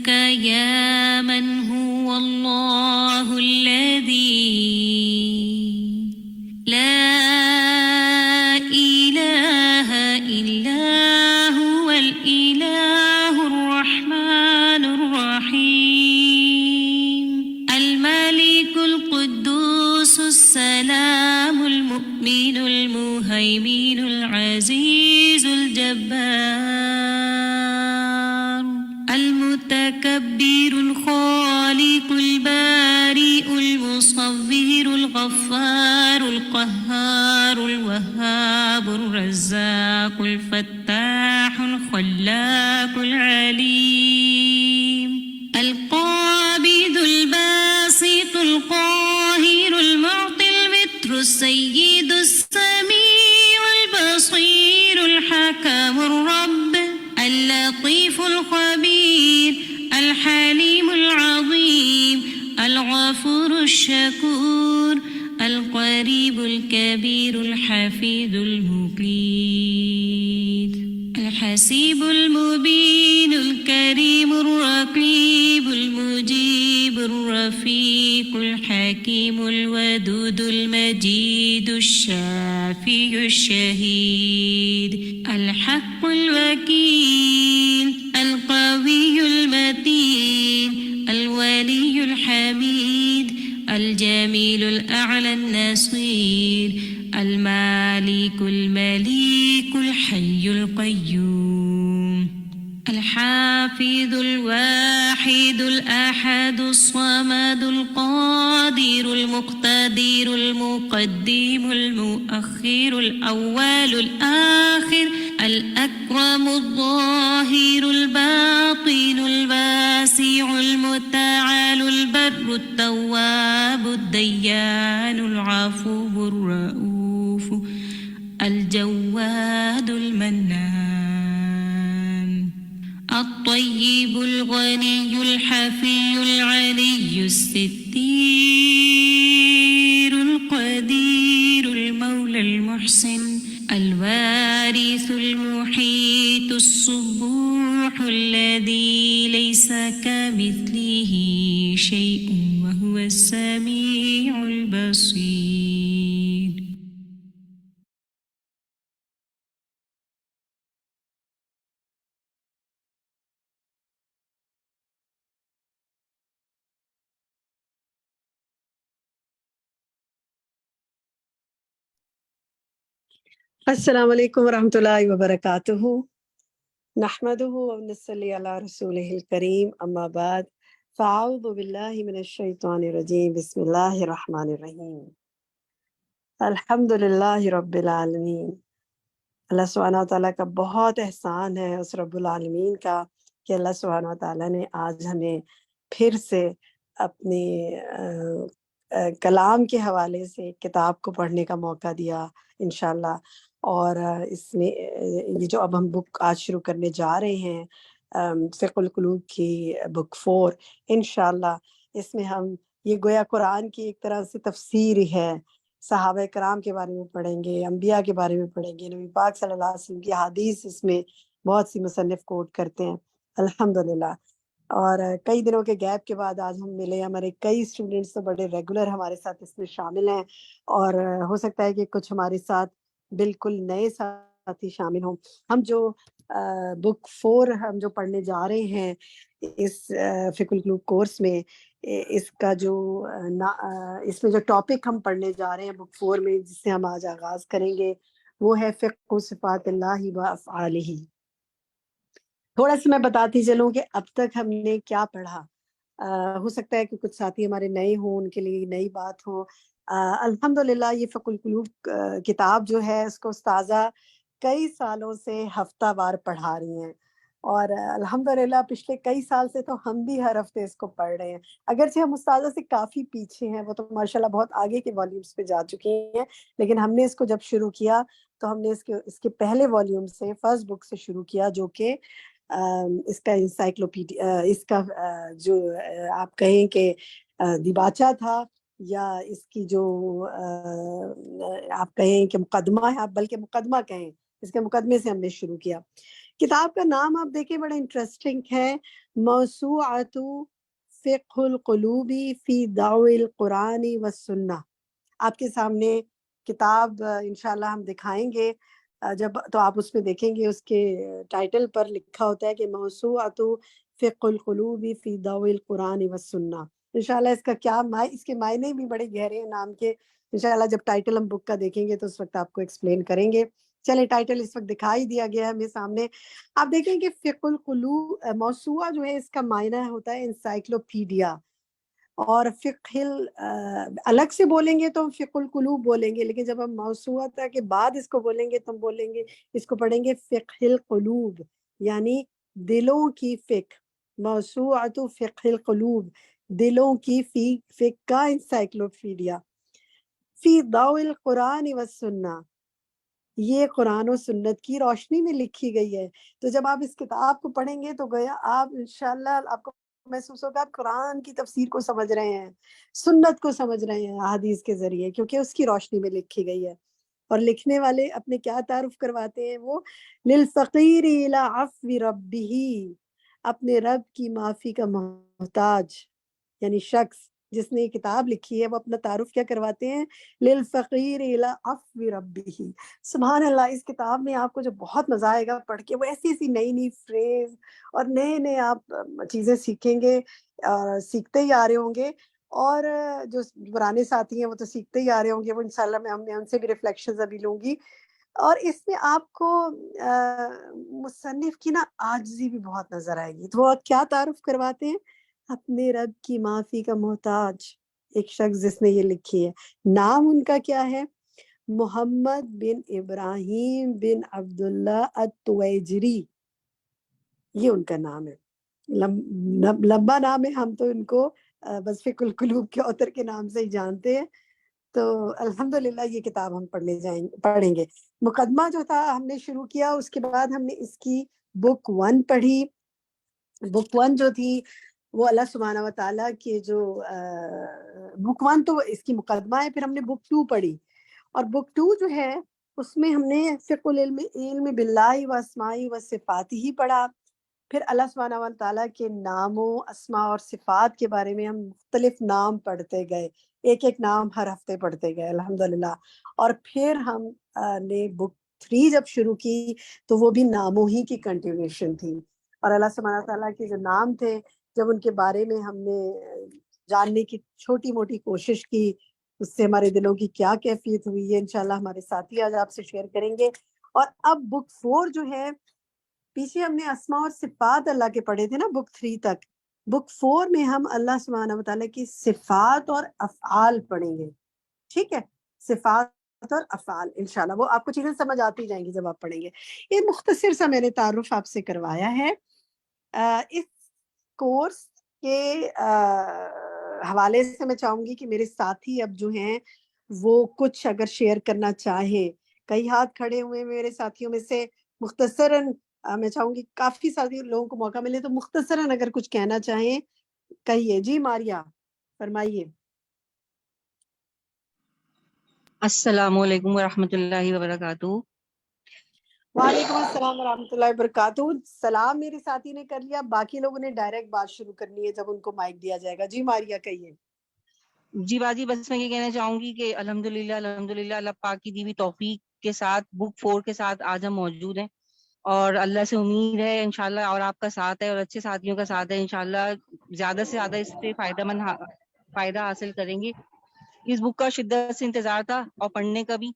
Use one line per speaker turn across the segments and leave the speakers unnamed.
اسمك يا من هو الله الذي لا إله إلا هو الإله الرحمن الرحيم الملك القدوس السلام المؤمن المهيمن العزيز الجبار المتكبر الخالق البارئ المصور الغفار القهار الوهاب الرزاق الفتاح الخلاق العليم القابض الباسط القاهر المعطي المتر السيد السميع البصير الحكم الرب اللطيف الخبير الحليم العظيم الغفور الشكور القريب الكبير الحفيظ المقيت الحسيب المبين الكريم الرقيب المجيب الرفيق الحكيم الودود المجيد الشافي الشهيد الحق الوكيل القوي المتين الولي الحميد الجميل الأعلى النصير المالك المليك الحي القيوم الحافظ الواحد الأحد الصمد القادر المقتدر المقدم المؤخر الأول الآخر الأكرم الظاهر الباطن الواسع المتعال البر التواب الديان العفو الرؤوف الجواد المنان الطيب الغني الحفي العلي الستير القدير المولى المحسن الوارث المحيط الصبوح الذي ليس كمثله شيء وهو السميع البصير.
السلام علیکم ورحمۃ اللہ وبرکاتہ نحمدہ ونصلی علی رسولہ الکریم اما بعد فاعوذ باللہ من الشیطان الرجیم بسم اللہ الرحمن الرحیم الحمد للہ رب العالمین۔ اللہ سبحانہ وتعالیٰ کا بہت احسان ہے اس رب العالمین کا کہ اللہ سبحانہ وتعالیٰ نے آج ہمیں پھر سے اپنی کلام کے حوالے سے کتاب کو پڑھنے کا موقع دیا انشاءاللہ۔ اور اس میں یہ جو اب ہم بک آج شروع کرنے جا رہے ہیں فقہ القلوب کی بک 4 انشاءاللہ، اس میں ہم یہ گویا قرآن کی ایک طرح سے تفسیر ہے، صحابہ کرام کے بارے میں پڑھیں گے، انبیاء کے بارے میں پڑھیں گے، نبی پاک صلی اللہ علیہ وسلم کی حدیث اس میں بہت سی مصنف کوٹ کرتے ہیں الحمدللہ۔ اور کئی دنوں کے گیپ کے بعد آج ہم ملے، ہمارے کئی اسٹوڈنٹس تو بڑے ریگولر ہمارے ساتھ اس میں شامل ہیں، اور ہو سکتا ہے کہ کچھ ہمارے ساتھ بالکل نئے ساتھی شامل ہوں۔ ہم جو بک 4 ہم جو پڑھنے جا رہے ہیں اس فقہ القلوب کورس میں، اس کا جو اس میں جو ٹاپک ہم پڑھنے جا رہے ہیں بک 4 میں، جس سے ہم آج آغاز کریں گے، وہ ہے فقہ صفات اللہ و افعالہ۔ تھوڑا سا میں بتاتی چلوں کہ اب تک ہم نے کیا پڑھا۔ ہو سکتا ہے کہ کچھ ساتھی ہمارے نئے ہوں، ان کے لیے نئی بات ہو۔ الحمدللہ یہ فقہ القلوب کتاب جو ہے اس کو استاذہ کئی سالوں سے ہفتہ وار پڑھا رہی ہیں، اور الحمدللہ پچھلے کئی سال سے تو ہم بھی ہر ہفتے اس کو پڑھ رہے ہیں، اگرچہ ہم استاذہ سے کافی پیچھے ہیں، وہ تو ماشاءاللہ بہت آگے کے والیومز پہ جا چکی ہیں، لیکن ہم نے اس کو جب شروع کیا تو ہم نے اس کے پہلے والیوم سے، فرسٹ بک سے شروع کیا، جو کہ اس کا انسائکلوپیڈیا، اس کا جو آپ کہیں کہ دیباچہ تھا، یا اس کی جو آپ کہیں کہ مقدمہ ہے، آپ بلکہ مقدمہ کہیں، اس کے مقدمے سے ہم نے شروع کیا۔ کتاب کا نام آپ دیکھیں بڑا انٹرسٹنگ ہے، موسوعۃ فقہ القلوب فی ضوء القرآن والسنہ۔ آپ کے سامنے کتاب انشاءاللہ ہم دکھائیں گے جب، تو آپ اس میں دیکھیں گے اس کے ٹائٹل پر لکھا ہوتا ہے کہ موسوعۃ فقہ القلوب فی ضوء القرآن والسنہ۔ انشاءاللہ اس کا کیا اس کے معنی بھی بڑے گہرے ہیں نام کے، انشاءاللہ جب ٹائٹل ہم بک کا دیکھیں گے تو اس وقت آپ کو ایکسپلین کریں گے۔ چلے ٹائٹل اس وقت دکھائی دیا گیا ہے ہمیں سامنے، آپ دیکھیں کہ فقہ القلوب موسوعہ جو ہے اس کا معنی ہوتا ہے انسائکلوپیڈیا، اور الگ سے بولیں گے تو ہم فقہ القلوب بولیں گے، لیکن جب ہم موسوعہ کے بعد اس کو بولیں گے تو ہم بولیں گے، اس کو پڑھیں گے فقہ القلوب، یعنی دلوں کی فقہ، موسوعۃ فقہ القلوب، دلوں کی فقہ کا انسائکلوپیڈیا، فی ضوء القرآن والسنہ، یہ قرآن و سنت کی روشنی میں لکھی گئی ہے۔ تو جب آپ اس کتاب کو پڑھیں گے تو گویا آپ انشاءاللہ آپ کو محسوس ہوگا آپ قرآن کی تفسیر کو سمجھ رہے ہیں، سنت کو سمجھ رہے ہیں احادیث کے ذریعے، کیونکہ اس کی روشنی میں لکھی گئی ہے۔ اور لکھنے والے اپنے کیا تعارف کرواتے ہیں وہ، للفقیر الی عفو ربہ، اپنے رب کی معافی کا محتاج، یعنی شخص جس نے یہ کتاب لکھی ہے وہ اپنا تعارف کیا کرواتے ہیں، للفقیر الی عفو ربہ۔ سبحان اللہ، اس کتاب میں آپ کو جو بہت مزہ آئے گا پڑھ کے، وہ ایسی ایسی نئی نئی فریز اور نئے نئے آپ چیزیں سیکھیں گے، اور سیکھتے ہی آ رہے ہوں گے، اور جو پرانے ساتھی ہیں وہ تو سیکھتے ہی آ رہے ہوں گے، وہ انشاءاللہ میں ان سے بھی ریفلیکشنز ابھی لوں گی۔ اور اس میں آپ کو مصنف کی نا عاجزی بھی بہت نظر آئے گی۔ تو وہ کیا تعارف کرواتے ہیں، اپنے رب کی معافی کا محتاج ایک شخص جس نے یہ لکھی ہے۔ نام ان کا کیا ہے، محمد بن ابراہیم بن عبداللہ التویجری، یہ ان کا نام ہے، لمبا نام ہے، ہم تو ان کو بس فقہ القلوب کے آتھر کے نام سے ہی جانتے ہیں۔ تو الحمدللہ یہ کتاب ہم پڑھیں گے۔ مقدمہ جو تھا ہم نے شروع کیا، اس کے بعد ہم نے اس کی بک 1 پڑھی۔ بک 1 جو تھی وہ اللہ سبحانہ و تعالیٰ کے جو بک 1 تو اس کی مقدمہ ہے، پھر ہم نے بک 2 پڑھی، اور بک 2 جو ہے اس میں ہم نے فقہ علم باللہ و اسماء و صفات ہی پڑھا۔ پھر اللہ سبحانہ و تعالیٰ کے ناموں، اسماء اور صفات کے بارے میں ہم مختلف نام پڑھتے گئے، ایک ایک نام ہر ہفتے پڑھتے گئے الحمدللہ۔ اور پھر ہم نے بک 3 جب شروع کی تو وہ بھی ناموں ہی کی کنٹینیوشن تھی، اور اللہ سبحانہ تعالیٰ کے جو نام تھے جب ان کے بارے میں ہم نے جاننے کی چھوٹی موٹی کوشش کی، اس سے ہمارے دلوں کی کیا کیفیت ہوئی ہے انشاءاللہ ہمارے ساتھی آج آپ سے شیئر کریں گے۔ اور اب بک 4 جو ہے، پیچھے ہم نے اسماء اور صفات اللہ کے پڑھے تھے نا بک 3 تک، بک 4 میں ہم اللہ سبحانہ وتعالیٰ کی صفات اور افعال پڑھیں گے، ٹھیک ہے، صفات اور افعال، انشاءاللہ وہ آپ کو چیزیں سمجھ آتی جائیں گی جب آپ پڑھیں گے۔ یہ مختصر سا میں نے تعارف آپ سے کروایا ہے۔ اس کورس کے حوالے سے میں چاہوں گی کہ میرے ساتھی اب جو ہیں وہ کچھ اگر شیئر کرنا چاہیں، کئی ہاتھ کھڑے ہوئے میرے ساتھیوں میں سے، مختصراً میں چاہوں گی کافی ساتھی لوگوں کو موقع ملے تو مختصراً اگر کچھ کہنا چاہیں کہیے۔ جی ماریا فرمائیے۔
السلام علیکم ورحمۃ اللہ وبرکاتہ۔
وعلیکم السلام ورحمۃ اللہ وبرکاتہ۔ سلام میرے ساتھی نے کر لیا، باقی لوگوں نے ڈائریکٹ بات شروع کرنی ہے جب ان کو مائک دیا جائے گا۔ جی ماریا کہیے۔
جی باجی، بس میں یہ کہنا چاہوں گی کہ الحمدللہ اللہ پاک کی دی ہوئی توفیق کے ساتھ بک 4 کے ساتھ آج ہم موجود ہیں، اور اللہ سے امید ہے انشاءاللہ، اور آپ کا ساتھ ہے اور اچھے ساتھیوں کا ساتھ ہے، انشاءاللہ زیادہ سے زیادہ اس سے فائدہ حاصل کریں گے۔ اس بک کا شدت سے انتظار تھا اور پڑھنے کا بھی،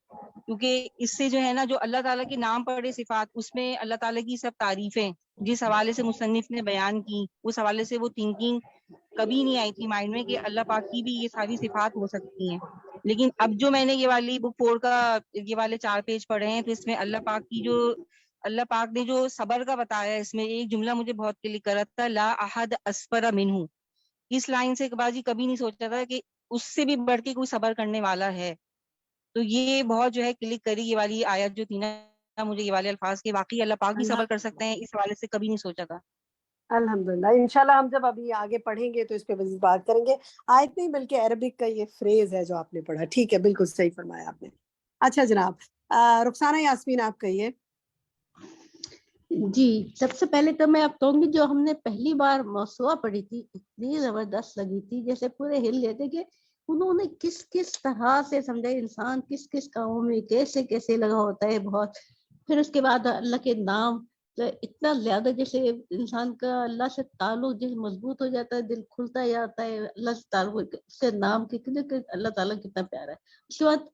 کیونکہ اس سے جو ہے نا، جو اللہ تعالیٰ کے نام پڑھے صفات، اس میں اللہ تعالیٰ کی سب تعریفیں جس حوالے سے مصنف نے بیان کی، اس حوالے سے وہ تھنکنگ کبھی نہیں آئی تھی مائنڈ میں کہ اللہ پاک کی بھی یہ ساری صفات ہو سکتی ہیں۔ لیکن اب جو میں نے یہ والی بک 4 کا یہ والے 4 پیج پڑھے ہیں، تو اس میں اللہ پاک نے جو صبر کا بتایا ہے، اس میں ایک جملہ مجھے بہت کلک کرا تھا، لا احد اسفر منہ۔ اس لائن سے باجی کبھی نہیں سوچا تھا کہ اس سے بھی بڑھ کے کوئی صبر کرنے والا ہے، تو یہ بہت جو ہے کلک کری یہ والی آیت جو تھی نا مجھے، یہ والے الفاظ کے واقعی اللہ پاک بھی صبر کر سکتے ہیں، اس حوالے سے کبھی نہیں سوچا تھا۔
الحمدللہ انشاءاللہ ہم جب ابھی آگے پڑھیں گے تو اس پہ مزید بات کریں گے۔ آیت نہیں بلکہ عربک کا یہ فریز ہے جو آپ نے پڑھا، ٹھیک ہے، بالکل صحیح فرمایا آپ نے۔ اچھا جناب، رخسانہ یاسمین آپ کہیے۔
جی سب سے پہلے تو میں آپ کہوں گی جو ہم نے پہلی بار موسوعہ پڑھی تھی اتنی زبردست لگی تھی، جیسے پورے ہل لیتے کہ انہوں نے کس کس طرح سے سمجھا انسان کس کس کاموں میں کیسے کیسے لگا ہوتا ہے بہت. پھر اس کے بعد اللہ کے نام تو اتنا زیادہ جیسے انسان کا اللہ سے تعلق جیسے مضبوط ہو جاتا ہے، دل کھلتا جاتا ہے اللہ سے تعلق سے نام کے اللہ تعالیٰ کتنا پیارا ہے. اس کے بعد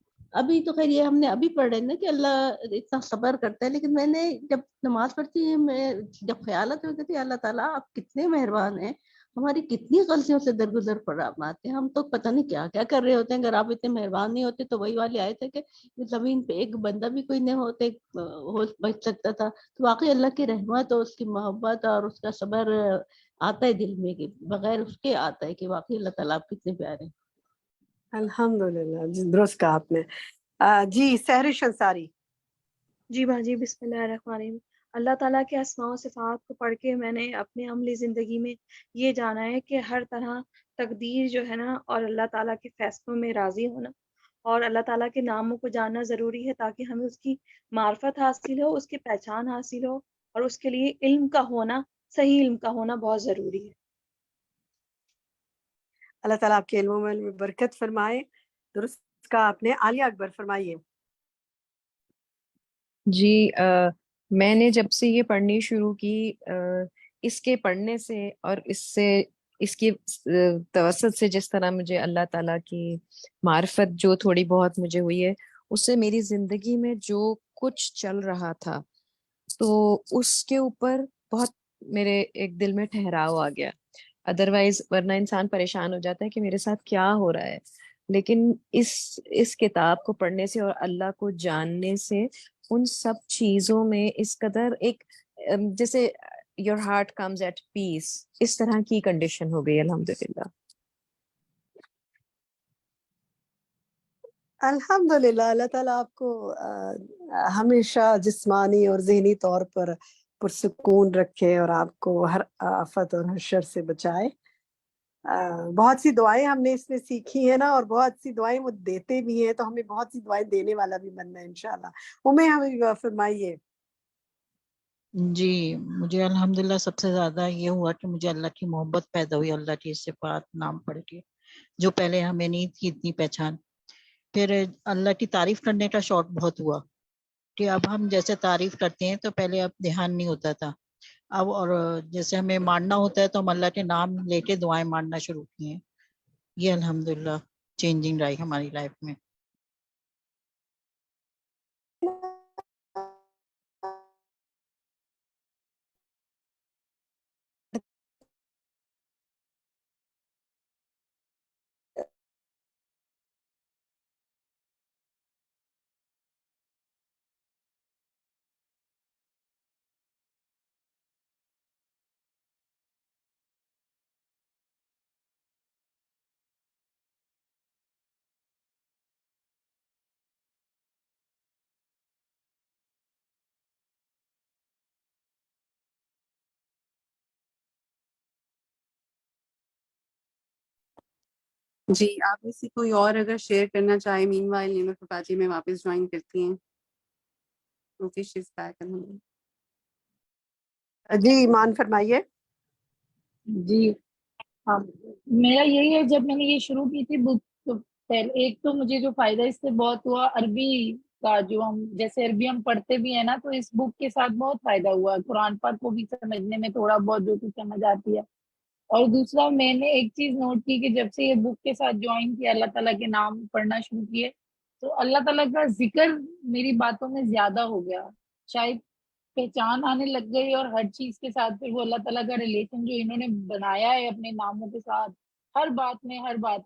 ابھی تو خیر یہ ہم نے ابھی پڑھ رہے ہیں نا کہ اللہ اتنا صبر کرتا ہے، لیکن میں نے جب نماز پڑھتی ہوں میں جب خیالات میں کہتی اللہ تعالیٰ آپ کتنے مہربان ہیں، ہماری کتنی غلطیوں سے درگزر فرماتے ہیں، ہم تو پتہ نہیں کیا کیا کر رہے ہوتے ہیں، اگر آپ اتنے مہربان نہیں ہوتے تو وہی والے آئے تھے کہ زمین پہ ایک بندہ بھی کوئی نہیں ہوتے ہو بچ سکتا تھا. تو واقعی اللہ کی رحمت اور اس کی محبت اور اس کا صبر آتا ہے دل میں کہ بغیر اس کے آتا ہے کہ واقعی اللہ تعالیٰ آپ کتنے پیارے ہیں.
الحمدللہ جی درست کہا آپ نے. جی سحرش انصاری.
جی باجی بسم اللہ الرحمن الرحیم. اللہ تعالیٰ کے اسماء و صفات کو پڑھ کے میں نے اپنے عملی زندگی میں یہ جانا ہے کہ ہر طرح تقدیر جو ہے نا اور اللہ تعالیٰ کے فیصلوں میں راضی ہونا اور اللہ تعالیٰ کے ناموں کو جاننا ضروری ہے تاکہ ہمیں اس کی معرفت حاصل ہو، اس کی پہچان حاصل ہو، اور اس کے لیے علم کا ہونا، صحیح علم کا ہونا بہت ضروری ہے.
اللہ تعالیٰ آپ کے علم میں برکت فرمائے. درست کہا آپ نے. عالیہ اکبر فرمائیے.
جی میں نے جب سے یہ پڑھنی شروع کی اس کے پڑھنے سے اور اس کی توسط سے جس طرح مجھے اللہ تعالیٰ کی معرفت جو تھوڑی بہت مجھے ہوئی ہے، اس سے میری زندگی میں جو کچھ چل رہا تھا تو اس کے اوپر بہت میرے ایک دل میں ٹھہراؤ آ گیا. ادروائز ورنہ انسان پریشان ہو جاتا ہے کہ میرے ساتھ کیا ہو رہا ہے، لیکن اس کتاب کو پڑھنے سے اور اللہ کو جاننے سے ان سب چیزوں میں اس قدر ایک جیسے your heart comes at peace, اس طرح کی کنڈیشن ہو گئی الحمدللہ.
الحمدللہ. اللہ تعالیٰ آپ کو ہمیشہ جسمانی اور ذہنی طور پر پرسکون رکھے اور آپ کو ہر آفت اور ہر شر سے بچائے. بہت سی دعائیں ہم نے اس میں سیکھی ہیں نا، اور بہت سی دعائیں وہ دیتے بھی ہیں، تو ہمیں بہت سی دعائیں دینے والا بھی بننا ہے انشاءاللہ. ہمیں فرمائیے.
جی مجھے الحمدللہ سب سے زیادہ یہ ہوا کہ مجھے اللہ کی محبت پیدا ہوئی، اللہ کی صفات نام پڑھ کے جو پہلے ہمیں نہیں تھی اتنی پہچان. پھر اللہ کی تعریف کرنے کا شوق بہت ہوا کہ اب ہم جیسے تعریف کرتے ہیں تو پہلے اب دھیان نہیں ہوتا تھا اب، اور جیسے ہمیں ماننا ہوتا ہے تو ہم اللہ کے نام لے کے دعائیں ماننا شروع کی ہیں. یہ الحمدللہ چینجنگ رہی ہماری لائف میں.
جی آپ میں سے کوئی اور اگر شیئر کرنا چاہے مین وائل نیمر پپاجی میں واپس جوائن کرتی ہیں. Okay she is back.
جی ایمان فرمائیے.
جی ہاں میرا یہی ہے، جب میں نے یہ شروع کی تھی بک تو ایک تو مجھے جو فائدہ اس سے بہت ہوا عربی کا، جو ہم جیسے عربی ہم پڑھتے بھی ہیں نا تو اس بک کے ساتھ بہت فائدہ ہوا. قرآن پاک کو بھی سمجھنے میں تھوڑا بہت جو کچھ سمجھ آتی ہے. اور دوسرا میں نے ایک چیز نوٹ کی کہ جب سے یہ بک کے ساتھ جوائن کیا، اللہ تعالیٰ کے نام پڑھنا شروع کیے تو اللہ تعالیٰ کا ذکر میری باتوں میں زیادہ ہو گیا. شاید پہچان آنے لگ گئی اور ہر چیز کے ساتھ پھر وہ اللہ تعالیٰ کا ریلیشن جو انہوں نے بنایا ہے اپنے ناموں کے ساتھ ہر بات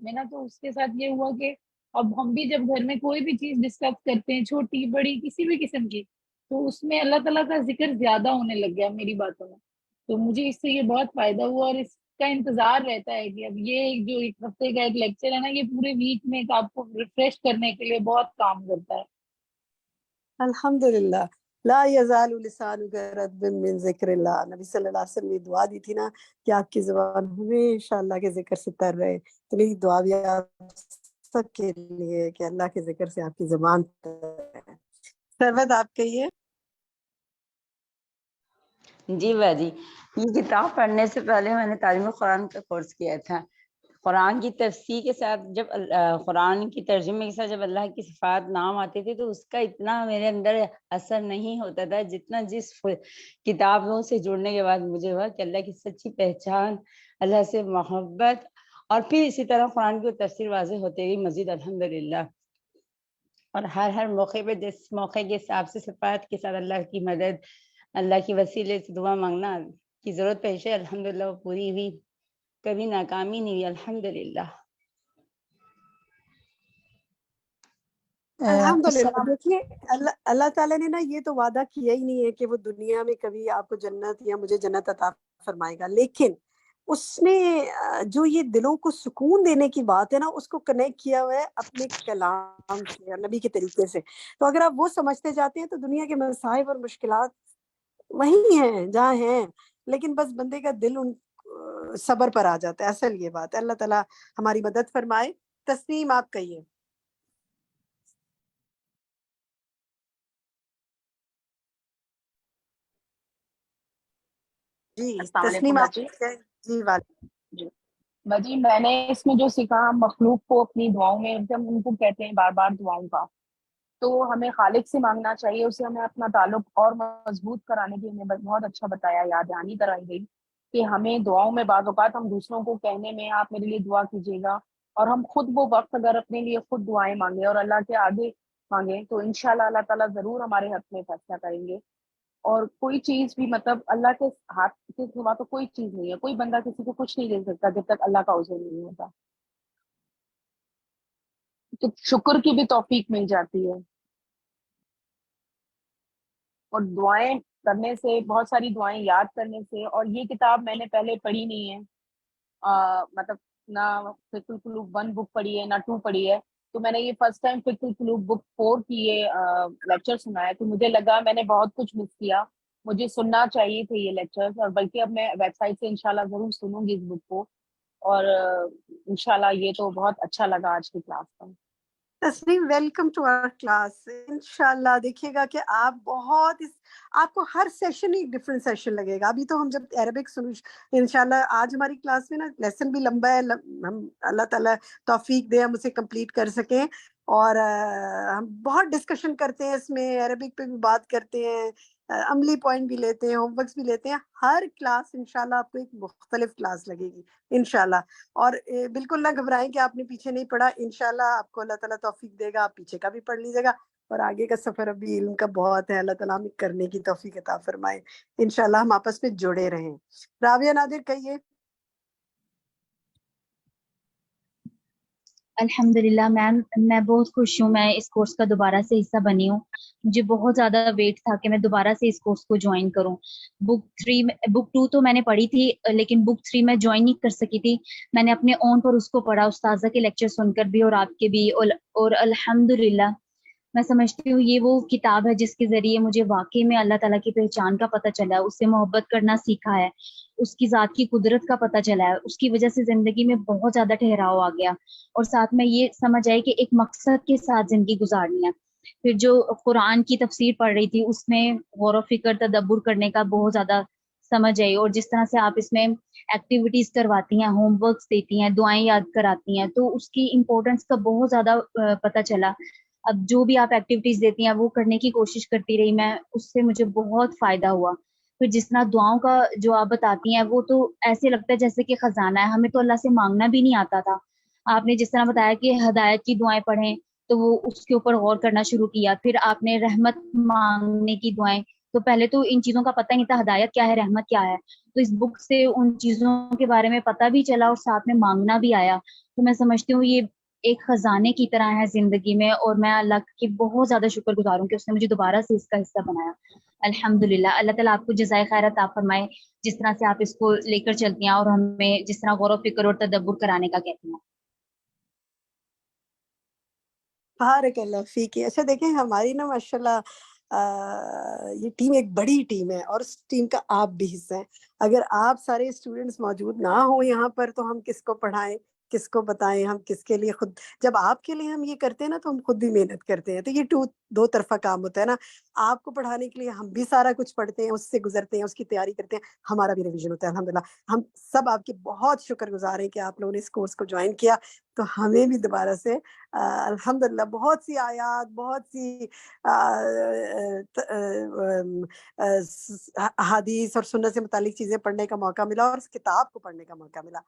میں نا، تو اس کے ساتھ یہ ہوا کہ اب ہم بھی جب گھر میں کوئی بھی چیز ڈسکس کرتے ہیں چھوٹی بڑی کسی بھی قسم کی، تو اس میں اللہ تعالیٰ کا ذکر زیادہ ہونے لگ گیا میری باتوں میں. تو مجھے اس سے یہ بہت فائدہ ہوا اور اس کا انتظار رہتا ہے کہ اب یہ جو ایک ہفتے کا ایک لیکچر ہے نا، یہ پورے ویک میں آپ کو ریفریش کرنے کے لیے بہت کام کرتا ہے.
الحمدللہ. لا یزال لسانک رطبا من ذکر اللہ. نبی صلی اللہ علیہ وسلم نے دعا دی تھی نا کہ آپ کی زبان ہمیشہ اللہ کے ذکر سے تر رہے. تو میری دعا بھی آپ سب کے لیے کہ اللہ کے ذکر سے آپ کی زبان تر رہے. سرود آپ کہیے.
جی باجی، یہ کتاب پڑھنے سے پہلے میں نے تعلیم قرآن کا کورس کیا تھا. قرآن کی تفسیر کے ساتھ جب قرآن کی ترجمے کے ساتھ جب اللہ کی صفات نام آتے تھے تو اس کا اتنا میرے اندر اثر نہیں ہوتا تھا جتنا جس کتابوں سے جڑنے کے بعد مجھے ہوا کہ اللہ کی سچی پہچان، اللہ سے محبت، اور پھر اسی طرح قرآن کی تفسیر واضح ہوتے گئی مزید الحمدللہ. اور ہر موقع پہ جس موقع کے حساب سے صفات کے ساتھ اللہ کی مدد، اللہ کی وسیلے سے دعا مانگنا کی ضرورت پیش ہے، الحمدللہ وہ پوری ہوئی، کبھی ناکامی نہیں ہوئی الحمدللہ.
الحمدللہ. دیکھیے اللہ تعالیٰ نے نا یہ تو وعدہ کیا ہی نہیں ہے کہ وہ دنیا میں کبھی آپ کو جنت یا مجھے جنت عطا فرمائے گا، لیکن اس نے جو یہ دلوں کو سکون دینے کی بات ہے نا اس کو کنیکٹ کیا ہوا ہے اپنے کلام سے اور نبی کے طریقے سے. تو اگر آپ وہ سمجھتے جاتے ہیں تو دنیا کے مصائب اور مشکلات وہی ہیں جہاں ہیں، لیکن بس بندے کا دل ان صبر پر آ جاتا ہے. اصل یہ بات ہے. اللہ تعالیٰ ہماری مدد فرمائے. تسنیم آپ کہیے. جی
السلام علیکم
تسنیم آپ
باجی.
جی والد.
جی باجی، میں نے اس میں جو سیکھا، ہم مخلوق کو اپنی دعاؤں میں جب ان کو کہتے ہیں بار بار دعاؤں کا، تو ہمیں خالق سے مانگنا چاہیے. اسے ہمیں اپنا تعلق اور مضبوط کرانے کی ہمیں بہت اچھا بتایا، یاد دہانی کرائی گئی کہ ہمیں دعاؤں میں بعض اوقات ہم دوسروں کو کہنے میں آپ میرے لیے دعا کیجیے گا، اور ہم خود وہ وقت اگر اپنے لیے خود دعائیں مانگیں اور اللہ کے آگے مانگیں تو انشاءاللہ اللہ تعالیٰ ضرور ہمارے حق میں فیصلہ کریں گے. اور کوئی چیز بھی مطلب اللہ کے ہاتھ کے سوا تو کوئی چیز نہیں ہے، کوئی بندہ کسی کو کچھ نہیں دے سکتا جب تک اللہ کا عذر نہیں ہوتا. تو شکر کی بھی توفیق مل جاتی ہے. اور دعائیں کرنے سے، بہت ساری دعائیں یاد کرنے سے، اور یہ کتاب میں نے پہلے پڑھی نہیں ہے، مطلب نہ فقہ القلوب 1 بک پڑھی ہے نہ 2 پڑھی ہے، تو میں نے یہ فرسٹ ٹائم فقہ القلوب بک 4 کی یہ لیکچر سنا ہے، تو مجھے لگا میں نے بہت کچھ مس کیا، مجھے سننا چاہیے تھے یہ لیکچرز، اور بلکہ اب میں ویب سائٹ سے انشاءاللہ ضرور سنوں گی اس بک کو. اور انشاءاللہ یہ تو بہت اچھا لگا آج کی کلاس کا.
Tasneem welcome to our class. انشاءاللہ دیکھیے گا کہ آپ بہت آپ کو ہر سیشن ایک ڈفرینٹ سیشن لگے گا. ابھی تو ہم جب عربک انشاءاللہ آج ہماری کلاس میں نا لیسن بھی لمبا ہے، ہم اللہ تعالیٰ توفیق دے ہم اسے کمپلیٹ کر سکیں، اور ہم بہت ڈسکشن کرتے ہیں اس میں، عربک پہ بھی بات کرتے ہیں، عملی پوائنٹ بھی لیتے ہیں، ہوم ورکس بھی لیتے ہیں. ہر کلاس انشاءاللہ آپ کو ایک مختلف کلاس لگے گی انشاءاللہ. اور بالکل نہ گھبرائیں کہ آپ نے پیچھے نہیں پڑھا، انشاءاللہ آپ کو اللہ تعالیٰ توفیق دے گا، آپ پیچھے کا بھی پڑھ لیجیے گا، اور آگے کا سفر ابھی علم کا بہت ہے. اللہ تعالیٰ ہمیں کرنے کی توفیق عطا فرمائے. انشاءاللہ ہم آپس میں جڑے رہیں. رابعہ نادر کہیے.
الحمدللہ میم، میں بہت خوش ہوں میں اس کورس کا دوبارہ سے حصہ بنی ہوں. مجھے بہت زیادہ ویٹ تھا کہ میں دوبارہ سے اس کورس کو جوائن کروں. بک 2 تو میں نے پڑھی تھی، لیکن بک 3 میں جوائن نہیں کر سکی تھی. میں نے اپنے اون پر اس کو پڑھا، استاذہ کے لیکچر سن کر بھی اور آپ کے بھی، اور الحمدللہ میں سمجھتی ہوں یہ وہ کتاب ہے جس کے ذریعے مجھے واقعی میں اللہ تعالیٰ کی پہچان کا پتہ چلا، اس سے محبت کرنا سیکھا ہے، اس کی ذات کی قدرت کا پتہ چلا ہے. اس کی وجہ سے زندگی میں بہت زیادہ ٹھہراؤ آ گیا، اور ساتھ میں یہ سمجھ آئی کہ ایک مقصد کے ساتھ زندگی گزارنی ہے. پھر جو قرآن کی تفسیر پڑھ رہی تھی اس میں غور و فکر تدبر کرنے کا بہت زیادہ سمجھ آئی، اور جس طرح سے آپ اس میں ایکٹیویٹیز کرواتی ہیں، ہوم ورکس دیتی ہیں، دعائیں یاد کراتی ہیں، تو اس کی امپورٹنس کا بہت زیادہ پتہ چلا. اب جو بھی آپ ایکٹیویٹیز دیتی ہیں وہ کرنے کی کوشش کرتی رہی میں، اس سے مجھے بہت فائدہ ہوا. پھر جس طرح دعاؤں کا جو آپ بتاتی ہیں وہ تو ایسے لگتا ہے جیسے کہ خزانہ ہے، ہمیں تو اللہ سے مانگنا بھی نہیں آتا تھا. آپ نے جس طرح بتایا کہ ہدایت کی دعائیں پڑھیں تو وہ اس کے اوپر غور کرنا شروع کیا. پھر آپ نے رحمت مانگنے کی دعائیں، تو پہلے تو ان چیزوں کا پتہ نہیں تھا، ہدایت کیا ہے، رحمت کیا ہے، تو اس بک سے ان چیزوں کے بارے میں پتہ بھی چلا اور ساتھ میں مانگنا بھی آیا. تو میں سمجھتی ہوں یہ ایک خزانے کی طرح ہے زندگی میں، اور میں اللہ کی بہت زیادہ شکر گزار ہوں کہ اس نے مجھے دوبارہ سے اس کا حصہ بنایا. الحمدللہ. اللہ تعالیٰ آپ کو جزائے خیر عطا فرمائے جس طرح سے آپ اس کو لے کر چلتی ہیں اور ہمیں جس طرح غور و فکر اور تدبر کرانے کا کہتی ہیں.
بارک اللہ فیک. اچھا دیکھیں ہماری نا ماشاءاللہ یہ ٹیم ایک بڑی ٹیم ہے، اور اس ٹیم کا آپ بھی حصہ ہیں. اگر آپ سارے اسٹوڈنٹس موجود نہ ہوں یہاں پر تو ہم کس کو پڑھائیں, کس کو بتائیں, ہم کس کے لیے خود, جب آپ کے لیے ہم یہ کرتے ہیں نا تو ہم خود بھی محنت کرتے ہیں. تو یہ دو طرفہ کام ہوتا ہے نا. آپ کو پڑھانے کے لیے ہم بھی سارا کچھ پڑھتے ہیں, اس سے گزرتے ہیں, اس کی تیاری کرتے ہیں, ہمارا بھی ریویژن ہوتا ہے. الحمدللہ ہم سب آپ کے بہت شکر گزار ہیں کہ آپ لوگوں نے اس کورس کو جوائن کیا. تو ہمیں بھی دوبارہ سے الحمدللہ بہت سی آیات, بہت سی حدیث اور سنت سے متعلق چیزیں پڑھنے کا موقع ملا, اور اس کتاب کو پڑھنے کا موقع ملا.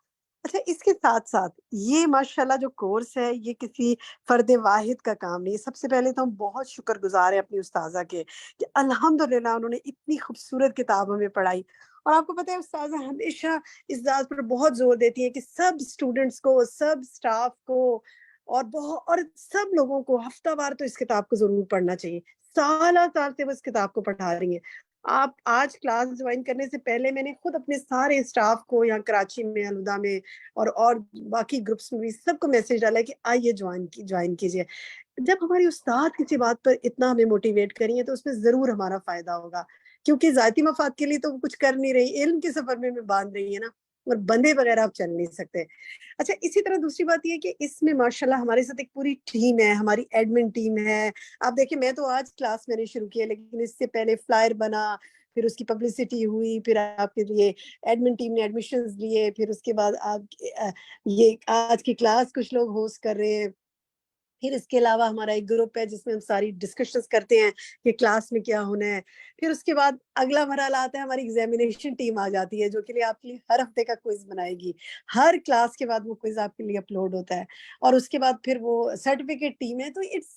اچھا, اس کے ساتھ ساتھ یہ ماشاءاللہ جو کورس ہے یہ کسی فرد واحد کا کام نہیں. سب سے پہلے تو ہم بہت شکر گزار ہیں اپنی استاذہ کے کہ الحمدللہ انہوں نے اتنی خوبصورت کتاب ہمیں پڑھائی. اور آپ کو پتہ ہے استاذہ ہمیشہ اس بات پر بہت زور دیتی ہیں کہ سب اسٹوڈنٹس کو, سب اسٹاف کو اور سب لوگوں کو ہفتہ وار تو اس کتاب کو ضرور پڑھنا چاہیے. سالہ سال سے وہ اس کتاب کو پڑھا رہی ہیں. آپ آج کلاس جوائن کرنے سے پہلے میں نے خود اپنے سارے اسٹاف کو یہاں کراچی میں, الہدا میں اور باقی گروپس میں بھی سب کو میسج ڈالا کہ آئیے جوائن کیجیے. جب ہماری استاد کسی بات پر اتنا ہمیں موٹیویٹ کریں گے تو اس میں ضرور ہمارا فائدہ ہوگا, کیونکہ ذاتی مفاد کے لیے تو وہ کچھ کر نہیں رہی, علم کے سفر میں باندھ رہی ہے نا, اور بندے وغیرہ آپ چل نہیں سکتے. اچھا, اسی طرح دوسری بات یہ کہ اس میں ماشاءاللہ ہمارے ساتھ ایک پوری ٹیم ہے, ہماری ایڈمن ٹیم ہے. آپ دیکھیں, میں تو آج کلاس میں نے شروع کی ہے, لیکن اس سے پہلے فلائر بنا, پھر اس کی پبلسٹی ہوئی, پھر آپ کے لیے ایڈمن ٹیم نے ایڈمیشنز لیے, پھر اس کے بعد آپ یہ آج کی کلاس کچھ لوگ ہوسٹ کر رہے ہیں. پھر اس کے علاوہ ہمارا ایک گروپ ہے جس میں ہم ساری ڈسکشنز کرتے ہیں کہ کلاس میں کیا ہونا ہے. پھر اس کے بعد اگلا مرحلہ آتا ہے, ہماری ایگزامینیشن ٹیم آ جاتی ہے جو کہ لیے آپ کے لیے ہر ہفتے کا کوئز بنائے گی. ہر کلاس کے بعد وہ کوئز آپ کے لیے اپلوڈ ہوتا ہے, اور اس کے بعد پھر وہ سرٹیفکیٹ ٹیم ہے. تو its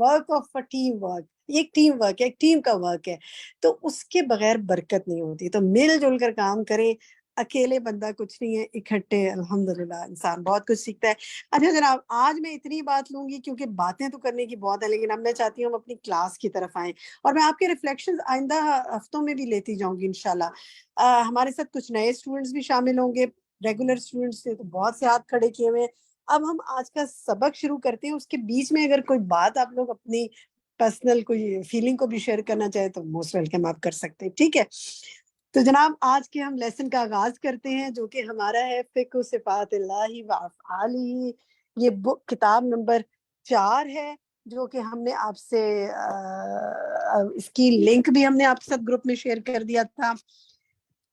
work of a team work, یہ ایک ٹیم ورک ہے, ایک ٹیم کا ورک ہے. تو اس کے بغیر برکت نہیں ہوتی. تو مل جل کر کام کریں, اکیلے بندہ کچھ نہیں ہے, اکٹھے الحمدللہ انسان بہت کچھ سیکھتا ہے. اچھا جناب, آج میں اتنی بات لوں گی کیونکہ باتیں تو کرنے کی بہت ہیں, لیکن اب میں چاہتی ہوں ہم اپنی کلاس کی طرف آئیں, اور میں آپ کے ریفلیکشنز آئندہ ہفتوں میں بھی لیتی جاؤں گی انشاءاللہ. ہمارے ساتھ کچھ نئے اسٹوڈنٹس بھی شامل ہوں گے, ریگولر اسٹوڈنٹس سے تو بہت سے ہاتھ کھڑے کیے ہوئے ہیں. اب ہم آج کا سبق شروع کرتے ہیں, اس کے بیچ میں اگر کوئی بات آپ لوگ اپنی پرسنل کوئی فیلنگ کو بھی شیئر کرنا چاہے تو موسٹ ویلکم آپ کر سکتے ہیں, ٹھیک ہے. تو جناب, آج کے ہم لیسن کا آغاز کرتے ہیں جو کہ ہمارا ہے فقہ صفات اللہ و افعالہ. یہ بک کتاب نمبر 4 ہے جو کہ ہم نے آپ سے اس کی لنک بھی ہم نے آپ کے ساتھ گروپ میں شیئر کر دیا تھا.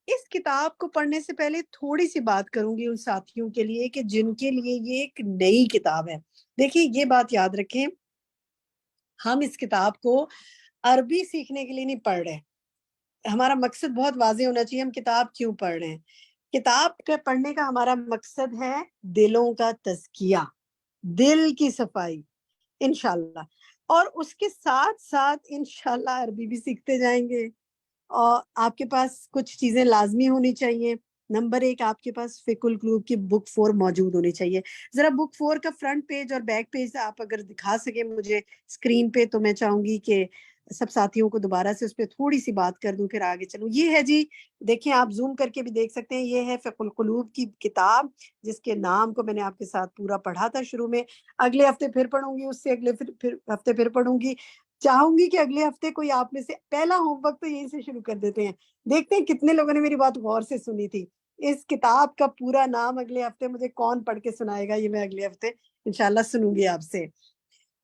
اس کتاب کو پڑھنے سے پہلے تھوڑی سی بات کروں گی ان ساتھیوں کے لیے کہ جن کے لیے یہ ایک نئی کتاب ہے. دیکھیے, یہ بات یاد رکھیں, ہم اس کتاب کو عربی سیکھنے کے لیے نہیں پڑھ رہے. ہمارا مقصد بہت واضح ہونا چاہیے, ہم کتاب کیوں پڑھ رہے ہیں. کتاب کے پڑھنے کا ہمارا مقصد ہے دلوں کا تزکیہ, دل کی صفائی انشاءاللہ, اور اس کے ساتھ ساتھ انشاءاللہ عربی بھی سیکھتے جائیں گے. اور آپ کے پاس کچھ چیزیں لازمی ہونی چاہیے. نمبر 1, آپ کے پاس فقہ القلوب کی بک 4 موجود ہونی چاہیے. ذرا بک 4 کا فرنٹ پیج اور بیک پیج آپ اگر دکھا سکیں مجھے اسکرین پہ, تو میں چاہوں گی کہ سب ساتھیوں کو دوبارہ سے اس پہ تھوڑی سی بات کر دوں, پھر آگے چلوں. یہ ہے جی, دیکھیں آپ زوم کر کے بھی دیکھ سکتے ہیں, یہ ہے فقہ القلوب کی کتاب, جس کے نام کو میں نے آپ کے ساتھ پورا پڑھا تھا شروع میں. اگلے ہفتے پھر پڑھوں گی, اس سے اگلے پھر ہفتے پھر پڑھوں گی. چاہوں گی کہ اگلے ہفتے کوئی آپ میں سے پہلا ہوم ورک تو یہیں سے شروع کر دیتے ہیں. دیکھتے ہیں کتنے لوگوں نے میری بات غور سے سنی تھی. اس کتاب کا پورا نام اگلے ہفتے مجھے کون پڑھ کے سنائے گا, یہ میں اگلے ہفتے انشاءاللہ سنوں گی آپ سے.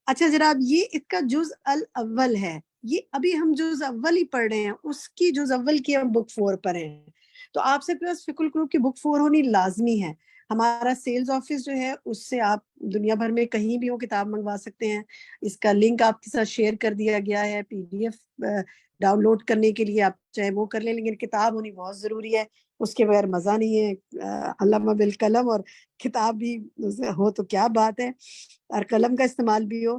اچھا جناب, یہ اس کا جز الاول ہے. یہ ابھی ہم جز اول ہی پڑھ رہے ہیں, اس کی جز اول کی ہم بک 4 پر ہیں. تو آپ سے پاس فقہ القلوب کی بک 4 ہونی لازمی ہے. ہمارا سیلز آفس جو ہے اس سے آپ دنیا بھر میں کہیں بھی ہو کتاب منگوا سکتے ہیں. اس کا لنک آپ کے ساتھ شیئر کر دیا گیا ہے. PDF ڈاؤن لوڈ کرنے کے لیے آپ چاہے وہ کر لیں, لیکن کتاب ہونی بہت ضروری ہے. اس کے بغیر مزہ نہیں ہے. علامہ بالقلم, اور کتاب بھی ہو تو کیا بات ہے, اور قلم کا استعمال بھی ہو.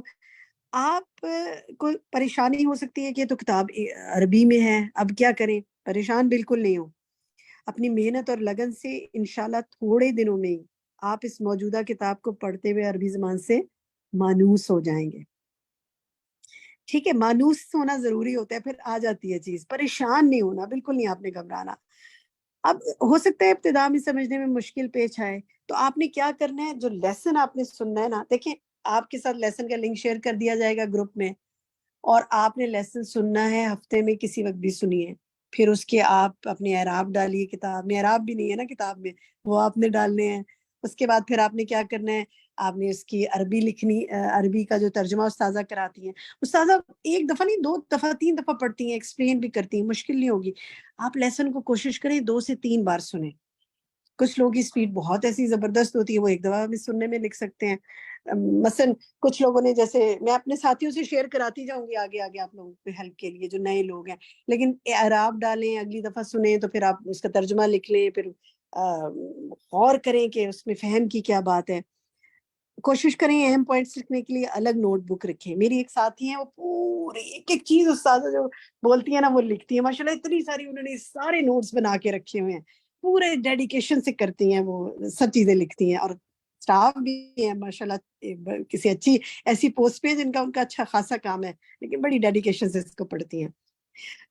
آپ کو پریشانی ہو سکتی ہے کہ تو کتاب عربی میں ہے, اب کیا کریں. پریشان بالکل نہیں ہو, اپنی محنت اور لگن سے انشاءاللہ تھوڑے دنوں میں آپ اس موجودہ کتاب کو پڑھتے ہوئے عربی زبان سے مانوس ہو جائیں گے. ٹھیک ہے, مانوس ہونا ضروری ہوتا ہے, پھر آ جاتی ہے چیز. پریشان نہیں ہونا, بالکل نہیں آپ نے گھبرانا. اب ہو سکتا ہے ابتدا میں سمجھنے میں مشکل پیش آئے, تو آپ نے کیا کرنا ہے, جو لیسن آپ نے سننا ہے نا, دیکھیں آپ کے ساتھ لیسن کا لنک شیئر کر دیا جائے گا گروپ میں, اور آپ نے لیسن سننا ہے ہفتے میں کسی وقت بھی سنیے. پھر اس کے آپ اپنے اعراب ڈالیے، کتاب میں اعراب بھی نہیں ہے نا کتاب میں، وہ آپ نے ڈالنے ہیں۔ اس کے بعد پھر آپ نے کیا کرنا ہے، آپ نے اس کی عربی لکھنی، عربی کا جو ترجمہ استاذہ کراتی ہیں، استاذہ ایک دفعہ نہیں 2 دفعہ 3 دفعہ پڑھتی ہیں، ایکسپلین بھی کرتی ہیں، مشکل نہیں ہوگی۔ آپ لیسن کو کوشش کریں 2 سے 3 بار سنیں۔ کچھ لوگوں کی سپیڈ بہت ایسی زبردست ہوتی ہے، وہ ایک دفعہ بھی سننے میں لکھ سکتے ہیں۔ مثلا کچھ لوگوں نے، جیسے میں اپنے ساتھیوں سے شیئر کراتی جاؤں گی آگے آگے آپ لوگوں کو ہیلپ کے لیے جو نئے لوگ ہیں، لیکن اعراب ڈالیں، اگلی دفعہ سنیں تو پھر آپ اس کا ترجمہ لکھ لیں، پھر غور کریں کہ اس میں فہم کی کیا بات ہے۔ کوشش کریں اہم پوائنٹس لکھنے کے لیے الگ نوٹ بک رکھیں۔ میری ایک ساتھی ہیں، وہ پوری ایک ایک چیز استاذہ جو بولتی ہے نا وہ لکھتی ہے، ماشاءاللہ اتنی ساری انہوں نے سارے نوٹس بنا کے رکھے ہوئے ہیں، پورے ڈیڈیکیشن سے کرتی ہیں، وہ سب چیزیں لکھتی ہیں، اور اسٹاف بھی ہے ماشاءاللہ کسی اچھی ایسی پوسٹ پہ جن کا ان کا اچھا خاصا کام ہے، لیکن بڑی ڈیڈیکیشن سے اس کو پڑھتی ہیں۔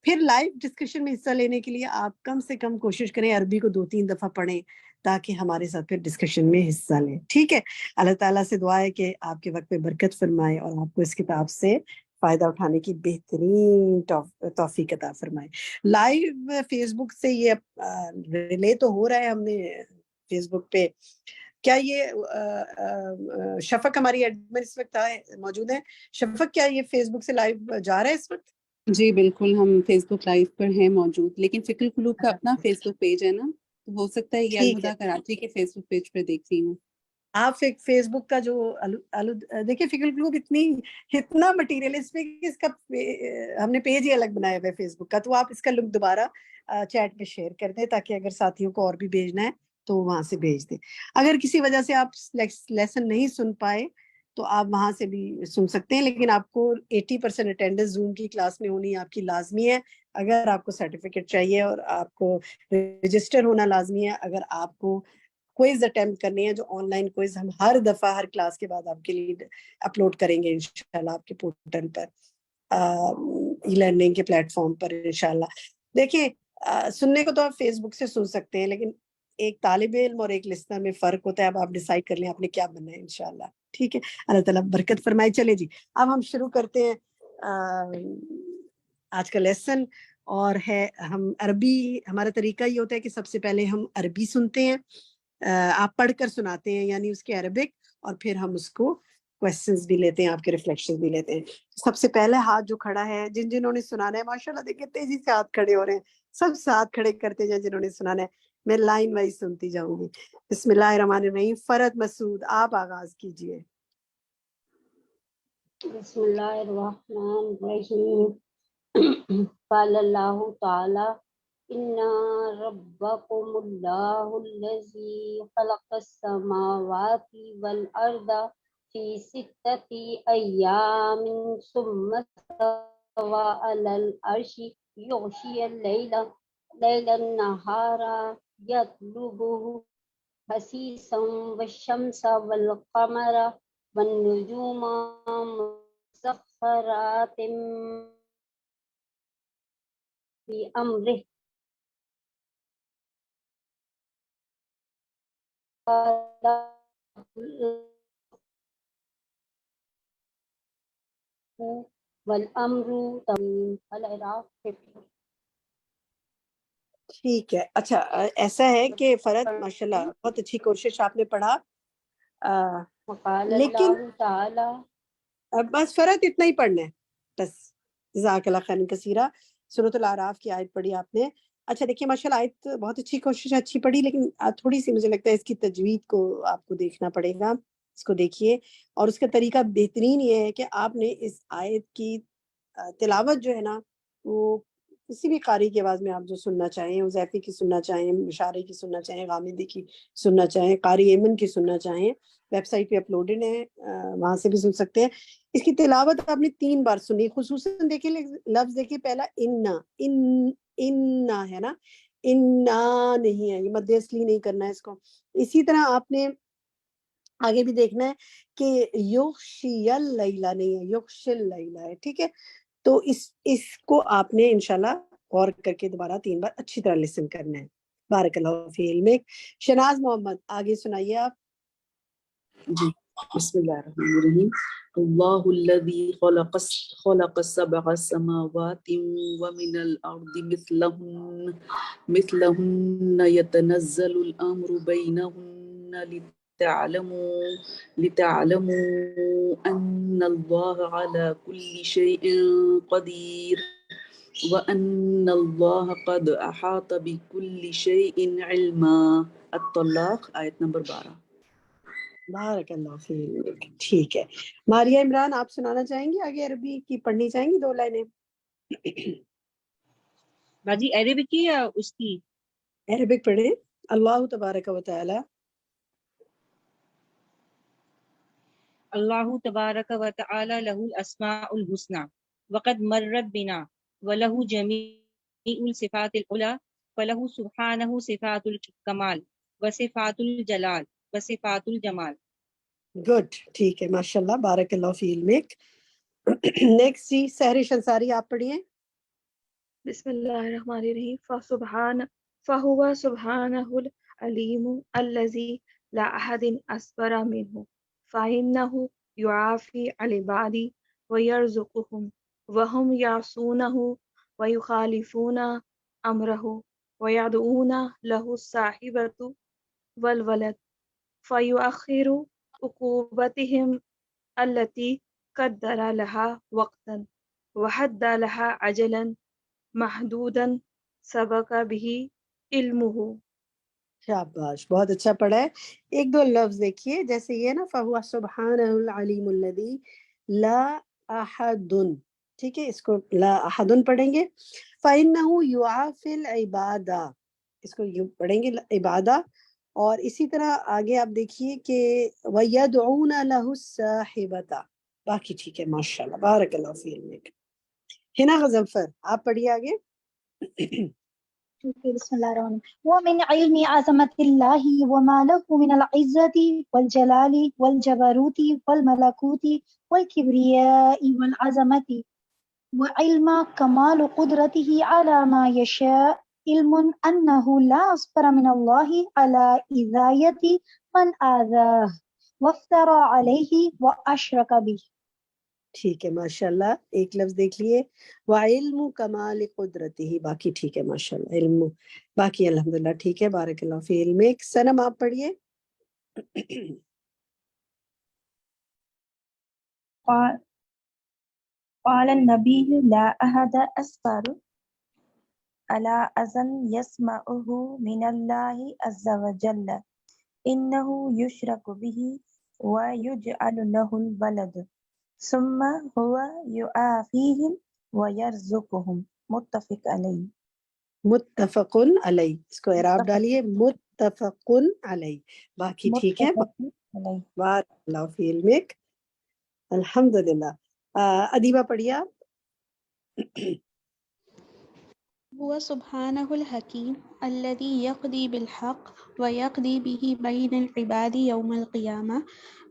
پھر لائیو ڈسکشن میں حصہ لینے کے لیے آپ کم سے کم کوشش کریں عربی کو 2-3 دفعہ پڑھیں تاکہ ہمارے ساتھ پھر ڈسکشن میں حصہ لیں، ٹھیک ہے؟ اللہ تعالیٰ سے دعا ہے کہ آپ کے وقت میں برکت فرمائے اور آپ کو اس کتاب سے فائدہ اٹھانے کی بہترین توفیق عطا فرمائے۔ لائیو فیس بک سے یہ ریلے تو ہو رہا ہے، ہم نے فیس بک پہ، کیا یہ شفق ہماری ایڈمن اس وقت موجود ہے؟ شفق کیا یہ فیس بک سے لائیو جا رہا ہے اس وقت؟
جی بالکل، ہم فیس بک لائیو پر ہیں موجود، لیکن فکر القلوب کا اپنا فیس بک پیج ہے نا، تو ہو سکتا ہے یہ
ٹھیک ہے،
الہدا کراچی کے فیس بک پیج پہ دیکھ رہی ہوں۔
آپ فیس بک کا جو دیکھیں فکر القلوب اتنا مٹیریل اس میں کہ اس کا ہم نے پیج ہی الگ بنایا ہوا ہے فیس بک کا، تو آپ اس کا لنک دوبارہ چیٹ پہ شیئر کر دیں تاکہ اگر ساتھیوں کو اور بھی بھیجنا ہے تو وہاں سے بھیج دیں۔ اگر کسی وجہ سے آپ لیسن نہیں سن پائے تو آپ وہاں سے بھی سن سکتے ہیں، لیکن آپ کو 80% اٹینڈنس زوم کی کلاس میں ہونی آپ کی لازمی ہے اگر آپ کو سرٹیفکیٹ چاہیے، اور آپ کو رجسٹر ہونا لازمی ہے اگر آپ کو کوئز اٹیمپٹ کرنی ہے، جو آن لائن کوئز ہم ہر دفعہ ہر کلاس کے بعد آپ کے لیے اپلوڈ کریں گے انشاءاللہ آپ کے پورٹل پر، ای لرننگ کے پلیٹ فارم پر انشاءاللہ۔ دیکھیں سننے کو تو آپ فیس بک سے سن سکتے ہیں، لیکن ایک طالب علم اور ایک لسنر میں فرق ہوتا ہے، اب آپ ڈیسائیڈ کر لیں آپ نے کیا بننا ہے انشاءاللہ، ٹھیک ہے؟ اللہ تعالیٰ برکت فرمائے۔ چلے جی اب ہم شروع کرتے ہیں آج کا لیسن، اور ہے ہم عربی، ہمارا طریقہ یہ ہوتا ہے کہ سب سے پہلے ہم عربی سنتے ہیں، آپ پڑھ کر سناتے ہیں یعنی اس کے عربک، اور پھر ہم اس کو کویسچنز بھی لیتے ہیں، آپ کے ریفلیکشن بھی لیتے ہیں۔ سب سے پہلے ہاتھ جو کھڑا ہے، جنہوں نے سنانا ہے، ماشاءاللہ دیکھیں تیزی سے ہاتھ کھڑے ہو رہے ہیں، سب سے ہاتھ کھڑے کرتے جائیں جنہوں نے سنانا ہے، میں لائن وائز سنتی جاؤں گی۔ بسم اللہ الرحمن الرحیم۔ فرد مسعود آپ آغاز کیجئے۔
بسم اللہ الرحمن الرحیم۔ قال اللہ تعالی ان ربکم اللہ الذی خلق السماوات والارض فی 6 ایام ثم استوى علی العرش یغشی اللیل النہار یطلبہ حثیثا والشمس والقمر والنجوم مسخرات بأمره والأمر العراق۔
ٹھیک ہے، اچھا ایسا ہے کہ فرد ماشاءاللہ بہت اچھی کوشش آپ نے پڑھا،
وقال
لیکن
اللہ تعالی
بس فرد اتنا ہی پڑھنا ہے بس۔ جزاک اللہ خیرا کثیرہ۔ سورۃ الاعراف کی آیت پڑھی آپ نے، اچھا دیکھیے ماشاءاللہ آیت بہت اچھی کوشش ہے، اچھی پڑھی، لیکن تھوڑی سی مجھے لگتا ہے اس کی تجوید کو آپ کو دیکھنا پڑے گا، اس کو دیکھیے، اور اس کا طریقہ بہترین یہ ہے کہ آپ نے اس آیت کی تلاوت جو ہے نا وہ کسی بھی قاری کی آواز میں آپ جو سننا چاہیں، حذیفی کی سننا چاہیں، مشاری کی سننا چاہیں، غامدی کی سننا چاہیں، قاری ایمن کی سننا چاہیں، ویب سائٹ پہ اپلوڈڈ ہے، وہاں سے بھی سن سکتے ہیں۔ اس کی تلاوت آپ نے 3 بار سنی، خصوصاً دیکھیں لفظ دیکھیں، پہلا اننا ہے نا، اننا نہیں ہے، یہ مد اصلی نہیں کرنا ہے اس کو۔ اسی طرح آپ نے آگے بھی دیکھنا ہے کہ یغشی اللیلہ نہیں ہے، یغشی اللیلہ ہے، ٹھیک ہے؟ تو اس کو آپ نے انشاءاللہ غور کر کے دوبارہ 3 بار اچھی طرح لسن کرنا ہے۔ بارک اللہ فی علمک۔ شناز محمد آگے سنائیے آپ۔
جی
بسم الله الرحمن الرحيم. الله الذي خلق السبع سماوات ومن الأرض مثلهن يتنزل الأمر بينهن لتعلموا أن الله على كل شيء قدير وأن الله قد أحاط بكل شيء علما. الطلاق آیت نمبر 12.
بارک اللہ فیک. ٹھیک ہے ماریہ عمران آپ سنانا چاہیں گی آگے عربی کی پڑھنی چاہیں گی 2 لائنیں؟
باجی عربک کی یا اس کی؟
عربک پڑھیں. اللہ تبارک و تعالی
اللہ تبارک و تعالی لہ الاسماء الحسنى وقد مرت بنا وله جميع الصفات العلی فله سبحانہ صفات الکمال وصفات الجلال وصفات الجمال.
گڈ. ٹھیک ہے ماشاء اللہ بارک اللہ فی علمک. نیکسٹ جی سحرش انصاری آپ پڑھیے.
بسم اللہ الرحمن الرحیم. فہو سبحانہ العلیم الذی لا احد اصبر منہ فإنہ یعافی العباد ویرزقہم وہم یعصونہ ویخالفون امرہ ویدعون لہ الصاحبۃ والولد فیؤخر عقوبتہم التی قدر لہا وقتا وحد لہا عجلا محدودا سبق بھی علمہ.
شاباش بہت اچھا پڑھا ہے. 1-2 لفظ دیکھیے جیسے یہ نا فہو سبحانہ العلیم الذی لا احد. ٹھیک ہے اس کو لا احد پڑھیں گے. فإنہ یعافی العباد اس کو یوں پڑھیں گے عبادہ. اور اسی طرح آگے آپ دیکھیے کہ وَيَدْعُونَ لَهُ الصَّاحِبَةَ. باقی ٹھیک ہے ماشاء اللہ بارک اللہ فی علمک. ہنا غضنفر آپ پڑھیے آگے.
بسم اللہ الرحمن الرحیم. ومن علم عظمت اللہ وما له من العزة والجلال والجبروت والملكوت والكبرياء والعظمة وعلم كمال قدرته على ما يشاء علم أنه لا أصبر من الله على إذاية من آذاه وافترى عليه وأشرك به.
ٹھیک ہے ماشاء اللہ. ایک لفظ دیکھ لیے وعلم کمال قدرتہ. باقی ٹھیک ہے ماشاء اللہ. علم باقی الحمدللہ ٹھیک ہے بارک اللہ فی علمک. سنم آپ پڑھیے.
قال النبي لا أحد أصبر على أذى يسمعه من الله عز وجل إنه يشرك به ويجعل له الولد ثم هو يعافيهم ويرزقهم. متفق علیہ.
متفق علیہ اس کو اعراب ڈالیے متفق علیہ. باقی ٹھیک ہے بارک اللہ فی علمک. الحمدللہ. ادیبہ پڑھیے آپ.
هو سبحانه الحكيم الذي يقضي بالحق ويقضي به بين العباد يوم القيامة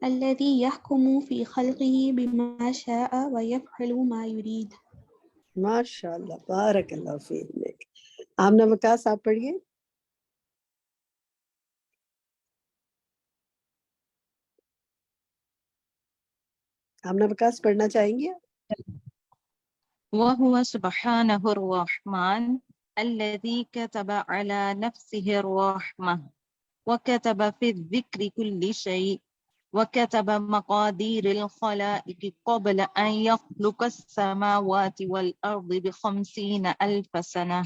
الذي يحكم في خلقه بما شاء ويفعل ما يريد.
ماشاء اللہ بارک اللہ فی علمک. آمنہ وکاس آپ پڑھیے. آمنہ وکاس پڑھنا چاہیں گے؟
وهو سبحانه الرحمن الذي كتب على نفسه الرحمة وكتب في الذكر كل شيء وكتب مقادير الخلائق قبل أن يخلق السماوات والأرض ب50,000 سنة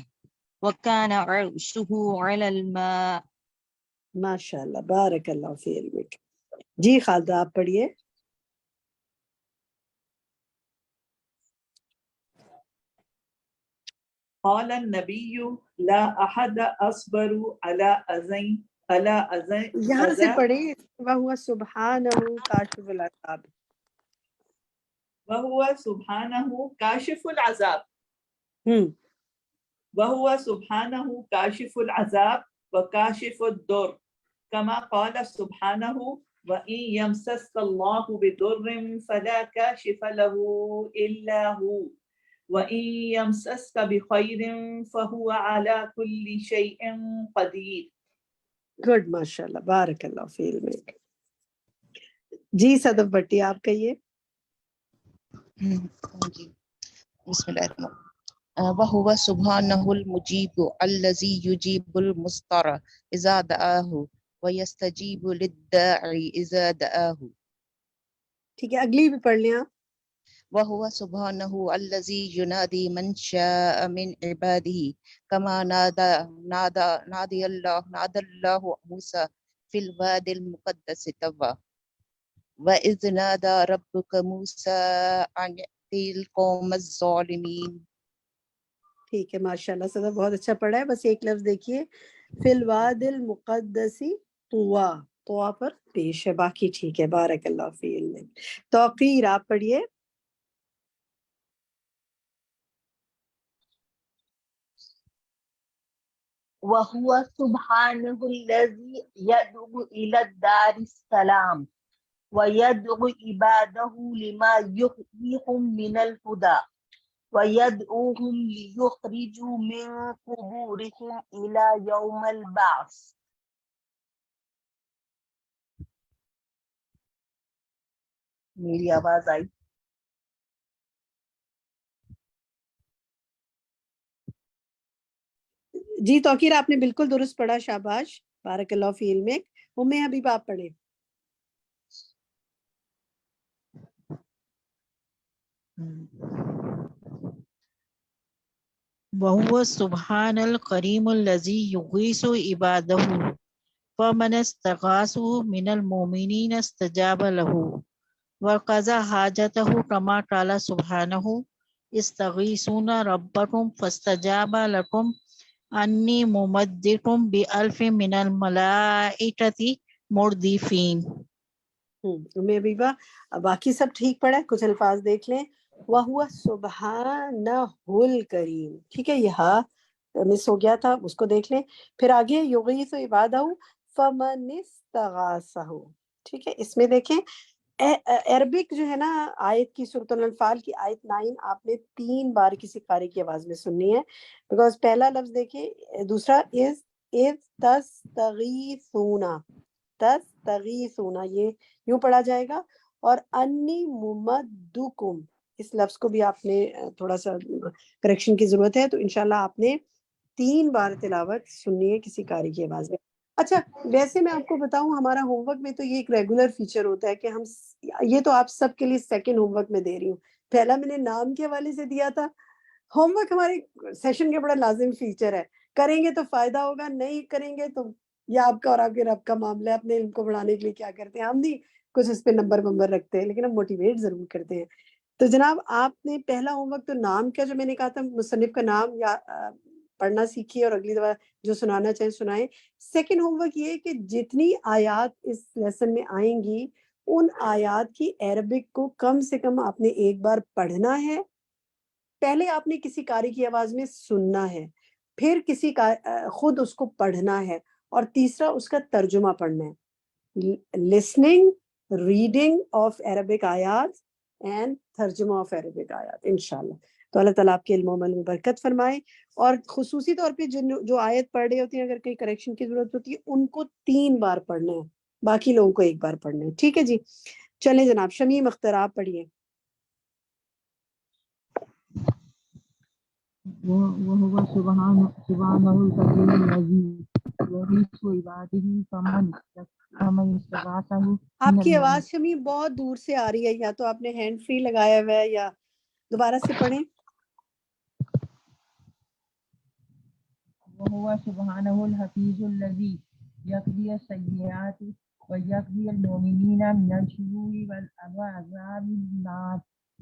وكان عرشه على الماء.
ماشاء اللہ بارک اللہ فی علمک. جی خالدہ آپ پڑھیے.
قال النبی لا احد اصبر على اذى.
یہاں سے پڑھیں وَهُوَ سُبْحَانَهُ كَاشِفُ الْعَذَابِ.
وَهُوَ سُبْحَانَهُ كَاشِفُ الْعَذَابِ. وَهُوَ سُبْحَانَهُ كَاشِفُ الْعَذَابِ وَكَاشِفُ الضُّرِّ كما قال سبحانه وَإِن يَمْسَسْكَ اللَّهُ بِضُرٍّ فَلَا كَاشِفَ لَهُ إِلَّا هُوَ وَإِن يَمْسَسْكَ بِخَيْرٍ فَهُوَ عَلَى كُلِّ شَيْءٍ قَدِيرٌ.
گڈ ماشاء اللہ بارک اللہ فی علمک. جی صدف بھٹی آپ کہیے.
جی بسم اللہ الرحمن وهو سبحانه المجيب الذي يجيب المضطر إذا دعاه ويستجيب للداعي إذا دعاه.
ٹھیک ہے اگلی بھی پڑھ لیں آپ.
وهو سبحانه الذي ينادي من شاء من عباده كما نادى الله موسى في الوادي المقدس طوى وإذ نادى ربك موسى أن ائت القوم الظالمين.
ٹھیک ہے ماشاء اللہ صدف بہت اچھا پڑھا ہے. بس ایک لفظ دیکھیے فی الواد المقدسی طوا، طوا پر پیش ہے، باقی ٹھیک ہے. بارک اللہ فی علم. توقیر آپ پڑھیے.
وهو سبحانه الذي يدعو إلى الدار السلام ويدعو عباده لما يحييهم من الهدى ويدعوهم ليخرجوا من قبورهم إلى يوم البعث. میری آواز آئی؟
جی توقیر آپ نے بالکل درست پڑھا، شاباش، بارک اللہ فی علمک. ام حبیب آپ پڑھیں.
وهو سبحان الكريم الذي يغيث عباده فمن استغاثه من المؤمنين استجاب له وقضى حاجته كما قال سبحانه استغيثون ربكم فاستجاب لكم أني ممدكم بألف من الملائكة مردفين.
میں بیبا باقی سب ٹھیک پڑھا ہے، کچھ الفاظ دیکھ لیں. وَهُوَ سُبْحَانَهُ الْكَرِيمُ، ٹھیک ہے یہاں مس ہو گیا تھا، اس کو دیکھ لیں. پھر آگے یغیث عبادہ فمن استغاثہ، ٹھیک ہے. اس میں دیکھیں عربک جو ہے نا آیت کی سورۃ الانفال کی آیت 9 آپ نے 3 بار کسی قاری کی آواز میں سننی ہے، بیکاز پہلا لفظ دیکھیں، دوسرا اذ تستغیثون، تستغیثون یہ یوں پڑھا جائے گا. اور انی ممدکم اس لفظ کو بھی آپ نے تھوڑا سا کریکشن کی ضرورت ہے، تو انشاءاللہ آپ نے 3 بار تلاوت سننی ہے کسی قاری کی آواز میں. اچھا ویسے میں آپ کو بتاؤں ہمارا ہوم ورک میں تو یہ ایک ریگولر فیچر ہوتا ہے کہ ہم یہ تو آپ سب کے لیے سیکنڈ ہوم ورک میں دے رہی ہوں، پہلا میں نے نام کے حوالے سے دیا تھا. ہوم ورک ہمارے سیشن کا بڑا لازم فیچر ہے، کریں گے تو فائدہ ہوگا، نہیں کریں گے تو یہ آپ کا اور آپ کے رب کا معاملہ ہے. اپنے علم کو بڑھانے کے لیے کیا کرتے ہیں ہم، نہیں کچھ اس پہ نمبر رکھتے ہیں، لیکن ہم موٹیویٹ ضرور کرتے ہیں. تو جناب آپ نے پہلا ہوم ورک تو نام کا جو میں نے کہا تھا مصنف کا نام یا پڑھنا سیکھیے اور اگلی دفعہ جو سنانا چاہیں سنائیں. سیکنڈ ہوم ورک یہ کہ جتنی آیات اس لیسن میں آئیں گی ان آیات کی عربک کو کم سے کم آپ نے ایک بار پڑھنا ہے. پہلے آپ نے کسی قاری کی آواز میں سننا ہے، پھر کسی کا خود اس کو پڑھنا ہے، اور تیسرا اس کا ترجمہ پڑھنا ہے. لسننگ، ریڈنگ آف عربک آیات اینڈ ترجمہ آف عربک آیات انشاءاللہ. تو اللہ تعالیٰ آپ کے علم و عمل میں برکت فرمائے. اور خصوصی طور پہ جو آیت پڑھ رہے ہوتی ہیں اگر کہیں کریکشن کی ضرورت ہوتی ہے ان کو 3 بار پڑھنا ہے، باقی لوگوں کو 1 بار پڑھنا ہے. ٹھیک ہے جی، چلیں جناب شمیم اختر آپ پڑھیے.
وهو سبحانه الكريم الذي يغيث عباده فمن استغاثه.
آپ کی آواز شمیم بہت دور سے آ رہی ہے، یا تو آپ نے ہینڈ فری لگایا ہوا ہے یا دوبارہ سے پڑھیں.
وهو سبحانه الحفيظ الذي يقضي السيئات ويقضي المؤمنين من الشرور والعذاب النار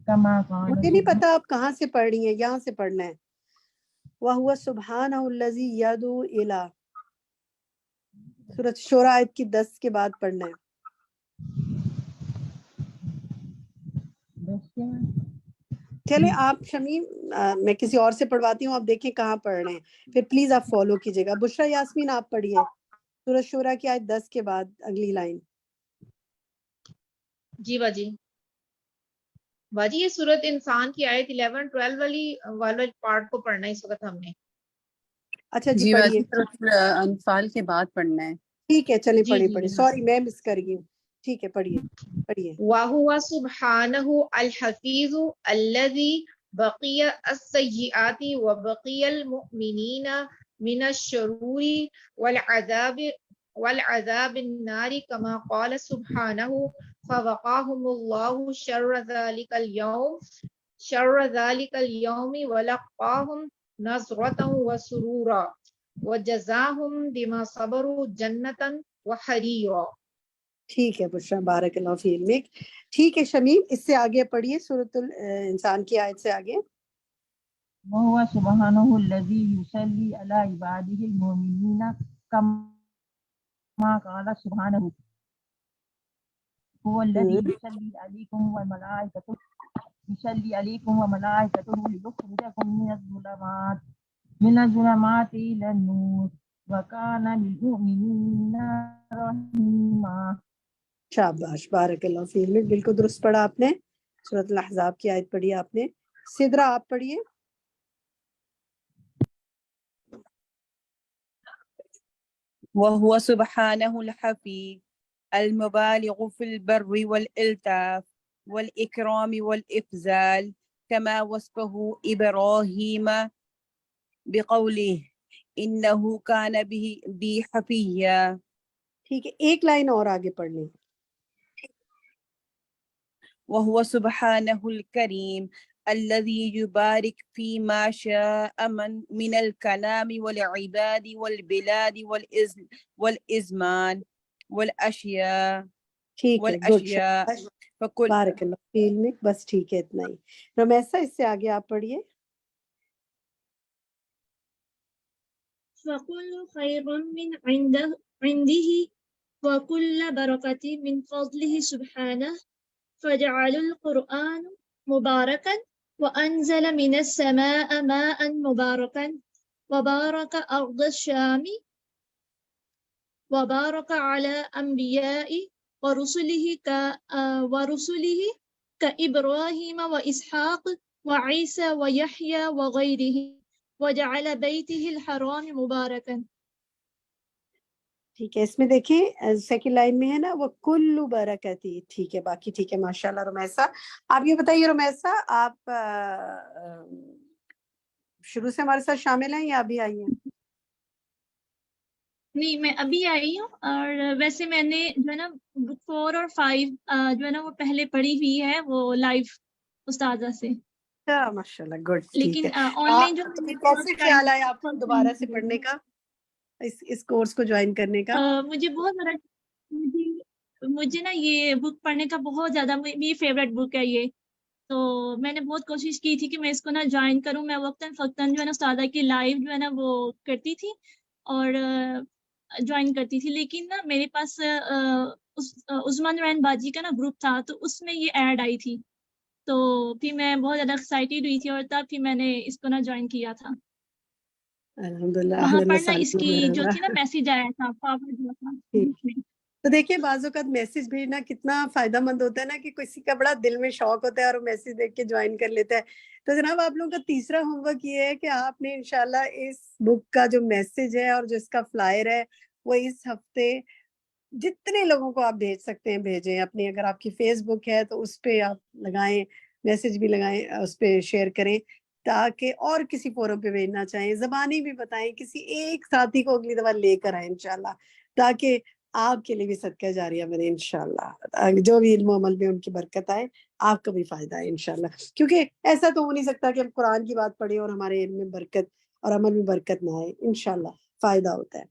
كما قال.
مجھے نہیں پتا آپ کہاں سے پڑھ رہی ہیں، یہاں سے پڑھنا ہے. وَهُوَ سُبْحَانَهُ الَّذِي يَدْعُو إِلَىٰ، سورۃ شورى آیت کی 10 کے بعد پڑھنا ہے. چلے آپ شمیم میں کسی اور سے پڑھواتی ہوں، آپ دیکھیں کہاں پڑھ رہے ہیں، پھر پلیز آپ فالو کیجیے گا. بشرا یاسمین آپ پڑھیے سورۃ شورى کی آیت 10 کے بعد اگلی لائن.
جی باجی یہ سورت انسان کی آیت 11 12 والا پارٹ کو پڑھنا ہے اس وقت ہم نے.
اچھا جی
جی
پڑھیے.
باجی انفال کے بعد پڑھنا ہے.
ٹھیک ہے چلیں
جی
پڑھیں، سوری میں مس کر گئی ہوں. ٹھیک ہے پڑھیے پڑھیے.
وَهُوَ سُبْحَانَهُ الْحَفِيظُ الَّذِي بَقِيَ السَّيِّئَاتِ وَبَقِيَ الْمُؤْمِنِينَ مِنَ الشُّرُورِ والعذاب النار كما قال سبحانه فوقاهم الله شر ذلك اليوم ولقاهم نصرة وسرورا وجزاهم بما صبروا جنة وحريرا.
ٹھیک ہے بشرا بارک اللہ فی علمک. ٹھیک ہے شمیم اس سے آگے پڑھیے سورۃ الانسان کی آیت سے آگے.
وهو سبحانه الذي يصلي على عباده المؤمنين كما قال سبحانه هو الذي يصلي عليكم وملائكته ليخرجكم من الظلمات إلى النور وكان بالمؤمنين رحيما.
شاباش بارک اللہ فی علمک. بالکل درست پڑھا آپ نے. سورۃ الاحزاب کی آیت پڑھی آپ نے. سدرا آپ پڑھیے.
وهو سبحانه الحفيظ المبالغ في البر والإلطاف والإكرام والإفضال كما وصفه إبراهيم بقوله إنه كان بي حفيا.
ٹھیک ہے ایک لائن اور آگے پڑھ لیں.
وهو سبحانه الكريم الذي يبارك فيما شاء من الكلام والعباد والبلاد والإزمان والأشياء.
ٹھیک ہے گڈ. بارک اللہ فی علمک. بس ٹھیک ہے اتنا ہی. رمیسا اس سے آگے آپ پڑھیے.
فَكُلُّ خَيْرٌ مِّنْ عِنْدِهِ وَكُلُّ بَرَكَةٍ مِّنْ فَضْلِهِ سُبْحَانَهُ فَجَعَلَ الْقُرْآنَ مُبَارَكًا وَأَنزَلَ مِنَ السَّمَاءِ مَاءً مُبَارَكًا وَبَارَكَ أَرْضَ الشَّامِ وَبَارَكَ عَلَى أَنْبِيَاءِ ورسله كإبراهيم وإسحاق وعيسى ويحيى وغيرهم وجعل بيته الحرام مباركا.
ٹھیک ہے اس میں دیکھیں سیکنڈ لائن میں ہے نا وہ کلو برکتی. ٹھیک ہے باقی ٹھیک ہے ماشاء اللہ. رمیسا آپ یہ بتائیے رمیسا آپ شروع سے ہمارے ساتھ شامل ہیں یا ابھی آئی ہیں؟
نہیں میں ابھی آئی ہوں. اور ویسے میں نے جو ہے نا بک 4 اور 5 جو ہے نا وہ پہلے پڑھی ہوئی ہے وہ لائیو استاذہ سے.
ماشاء اللہ گڈ.
لیکن آن لائن جو
کیسے خیال آیا آپ کو دوبارہ سے پڑھنے کا اس کورس کو جوائن کرنے کا؟
مجھے بہت زیادہ مجھے نا یہ بک پڑھنے کا بہت زیادہ میری فیوریٹ بک ہے یہ. تو میں نے بہت کوشش کی تھی کہ میں اس کو نا جوائن کروں. میں وقتاً فوقتاً جو ہے نا استاذہ کی لائیو جو ہے نا وہ کرتی تھی اور جوائن کرتی تھی. لیکن نا میرے پاس عثمان رین باجی کا نا گروپ تھا تو اس میں یہ ایڈ آئی تھی. تو پھر میں بہت زیادہ ایکسائٹیڈ ہوئی تھی اور تب پھر میں نے اس کو نا جوائن کیا تھا.
الحمدللہ.
وہاں پر نا اس کی جو تھی نا میسج آیا تھا فارورڈ ہوا تھا.
تو دیکھیے بعض اوقات میسج بھیجنا کتنا فائدہ مند ہوتا ہے نا کہ کسی کا بڑا دل میں شوق ہوتا ہے اور وہ میسج دیکھ کے جوائن کر لیتا ہے. تو جناب آپ لوگوں کا تیسرا ہوم ورک یہ ہے کہ آپ نے انشاءاللہ اس بک کا جو میسج ہے اور جو اس کا فلائر ہے وہ اس ہفتے جتنے لوگوں کو آپ بھیج سکتے ہیں بھیجیں. اپنی اگر آپ کی فیس بک ہے تو اس پہ آپ لگائیں, میسج بھی لگائیں, اس پہ شیئر کریں تاکہ اور کسی فورم پہ بھیجنا چاہیں زبانی بھی بتائیں, کسی ایک ساتھی کو اگلی دفعہ لے کر آئیں انشاءاللہ, تاکہ آپ کے لیے بھی صدقہ جاریہ بنے انشاءاللہ. جو بھی علم و عمل میں ان کی برکت آئے, آپ کا بھی فائدہ ہے انشاءاللہ. کیونکہ ایسا تو ہو نہیں سکتا کہ ہم قرآن کی بات پڑھیں اور ہمارے علم میں برکت اور عمل میں برکت نہ آئے. انشاءاللہ فائدہ ہوتا ہے.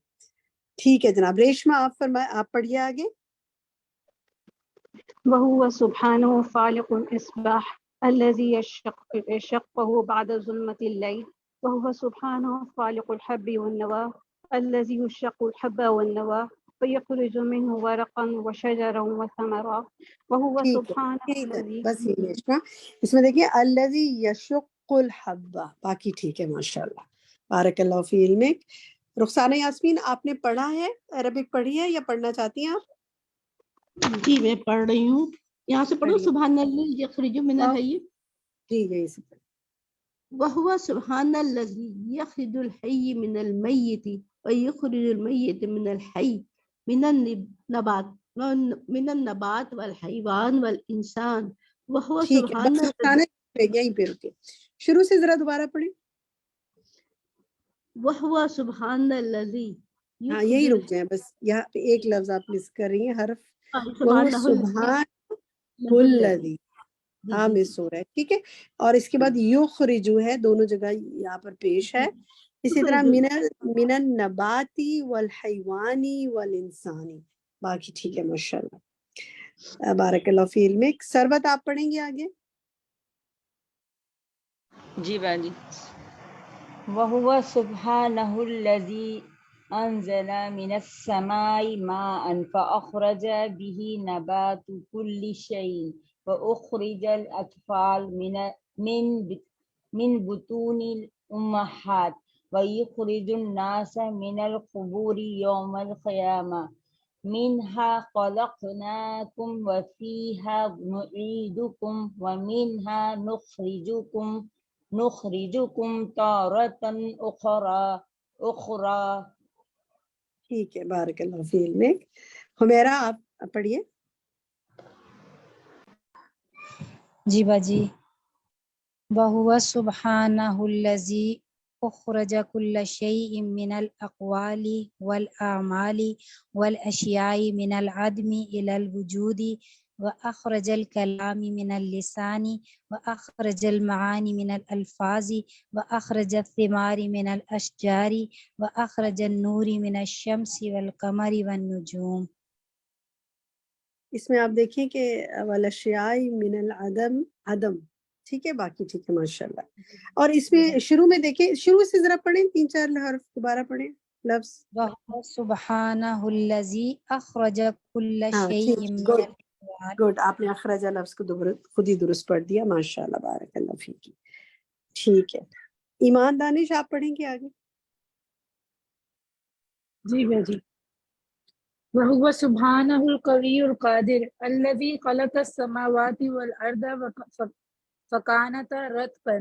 ٹھیک ہے جناب. ریشما آپ فرمائیں, آپ پڑھیے آگے.
وهو سبحانه خالق الإصباح الذي يشقه بعد ظلمة الليل وهو سبحانه خالق الحب والنوى الذي يشق الحب والنوى فيخرج منه ورقا وشجرا وثمرا وهو سبحانه الذي.
بس یہ ریشما اس میں دیکھیے الذي يشق الحب, باقی ٹھیک ہے ماشاءاللہ. بارک اللہ فی علمک. رخسانہ یاسمین آپ نے پڑھا ہے, عربک پڑھی ہے یا پڑھنا چاہتی ہیں آپ؟
جی میں پڑھ رہی ہوں. یہاں سے پڑھو. سبحان الذی یخرج من الحی.
جی یہی سے پڑھ.
وهو سبحان الذی یخرج الحی من المیت ویخرج المیت من الحی من النبات من النبات والحیوان والانسان وهو
ٹھیک ہے،
سبحان
بس رکانا یہیں پہ رکے، شروع سے ذرا دوبارہ پڑھیں.
وهو سبحان الذی
ہاں یہی رک جائیں بس، یہاں پہ ایک لفظ آپ مس کر رہی ہیں، حرف. وہ سبحان الذی، ہاں مس ہو رہا ہے، ٹھیک ہے. اور اس کے بعد یخرجو ہے، دونوں جگہ یہاں پر پیش ہے. اسی طرح من النباتی والحیوانی والانسانی، باقی ٹھیک ہے ماشاءاللہ. بارک اللہ فی علمک. سربت آپ پڑھیں گے آگے؟
جی باجی. وَهُوَ سُبْحَانَهُ الَّذِي أَنزَلَ مِنَ السَّمَاءِ مَاءً فَأَخْرَجَ بِهِ نَبَاتَ كُلِّ شَيْءٍ وَأُخْرِجَ الْأَطْفَالَ مِنْ بُطُونِ الْأُمَّهَاتِ وَيُخْرِجُ النَّاسَ مِنَ الْقُبُورِ يَوْمَ الْقِيَامَةِ مِنْهَا خَلَقْنَاكُمْ وَفِيهَا نُعِيدُكُمْ وَمِنْهَا نخرجكم تارة أخرى.
ٹھیک ہے، بارک اللہ فی علمک. حمیرہ آپ پڑھیے.
جی باجی. وَهُوَ سُبْحَانَهُ الَّذِي أخرج كل شيء من الأقوال والأعمال والأشياء من العدم إلى الوجود وأخرج الكلام من اللسان وأخرج المعاني من الألفاظ وأخرج الثمار من الأشجار وأخرج النور من الشمس والقمر والنجوم.
اس میں آپ دیکھیں کہ والاشیاء من العدم، عدم، ٹھیک ہے، باقی ٹھیک ہے ماشاءاللہ. اور اس میں شروع میں دیکھیں، شروع سے ذرا پڑھیں، 3-4 حرف دوبارہ پڑھیں لفظ.
وَهُوَ سُبْحَانَهُ الَّذِي أَخْرَجَ كُلَّ
ہاں
شَيْءٍ
ٹھیک،
مِنَ
گڈ
الْأَقْوَالِ.
گڈ، آپ نے اخرجہ لفظ کو خود ہی درست پڑھ دیا، ماشاءاللہ بارک اللہ فیک. ٹھیک ہے. ایمان دانش آپ پڑھیں گے آگے؟
جی باجی. وَهُوَ سُبْحَانَهُ الْقَوِيُّ الْقَادِرُ الَّذِي خَلَقَ السَّمَاوَاتِ وَالْأَرْضَ فَكَانَتَا رَتْقًا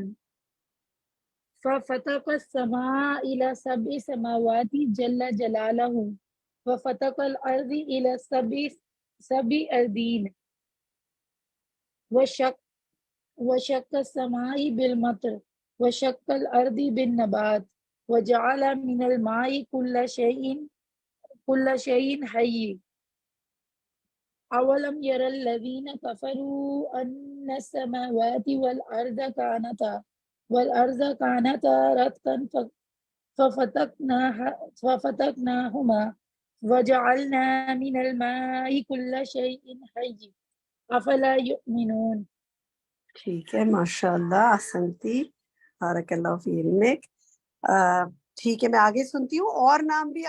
فَفَتَقَ السَّمَاءَ إِلَى 7 سَمَاوَاتٍ جَلَّ جَلَالُهُ وَفَتَقَ الْأَرْضَ إِلَى 7 أَرْضِينَ وَشَقَّ السَّمَاءَ بِالْمَطَرِ وَشَقَّ الْأَرْضَ بِالنَّبَاتِ وَجَعَلَ مِنَ الْمَاءِ كُلَّ شيء حي. أولم ير الذين كفروا أن السماوات والأرض كانتا رتقا ففتقناهما وجعلنا من الماء كل شيء حي أفلا يؤمنون.
ٹھیک ہے ماشاءاللہ، احسنتی، بارک اللہ فی علمک. ٹھیک ہے، میں آگے سنتی ہوں. اور نام بھی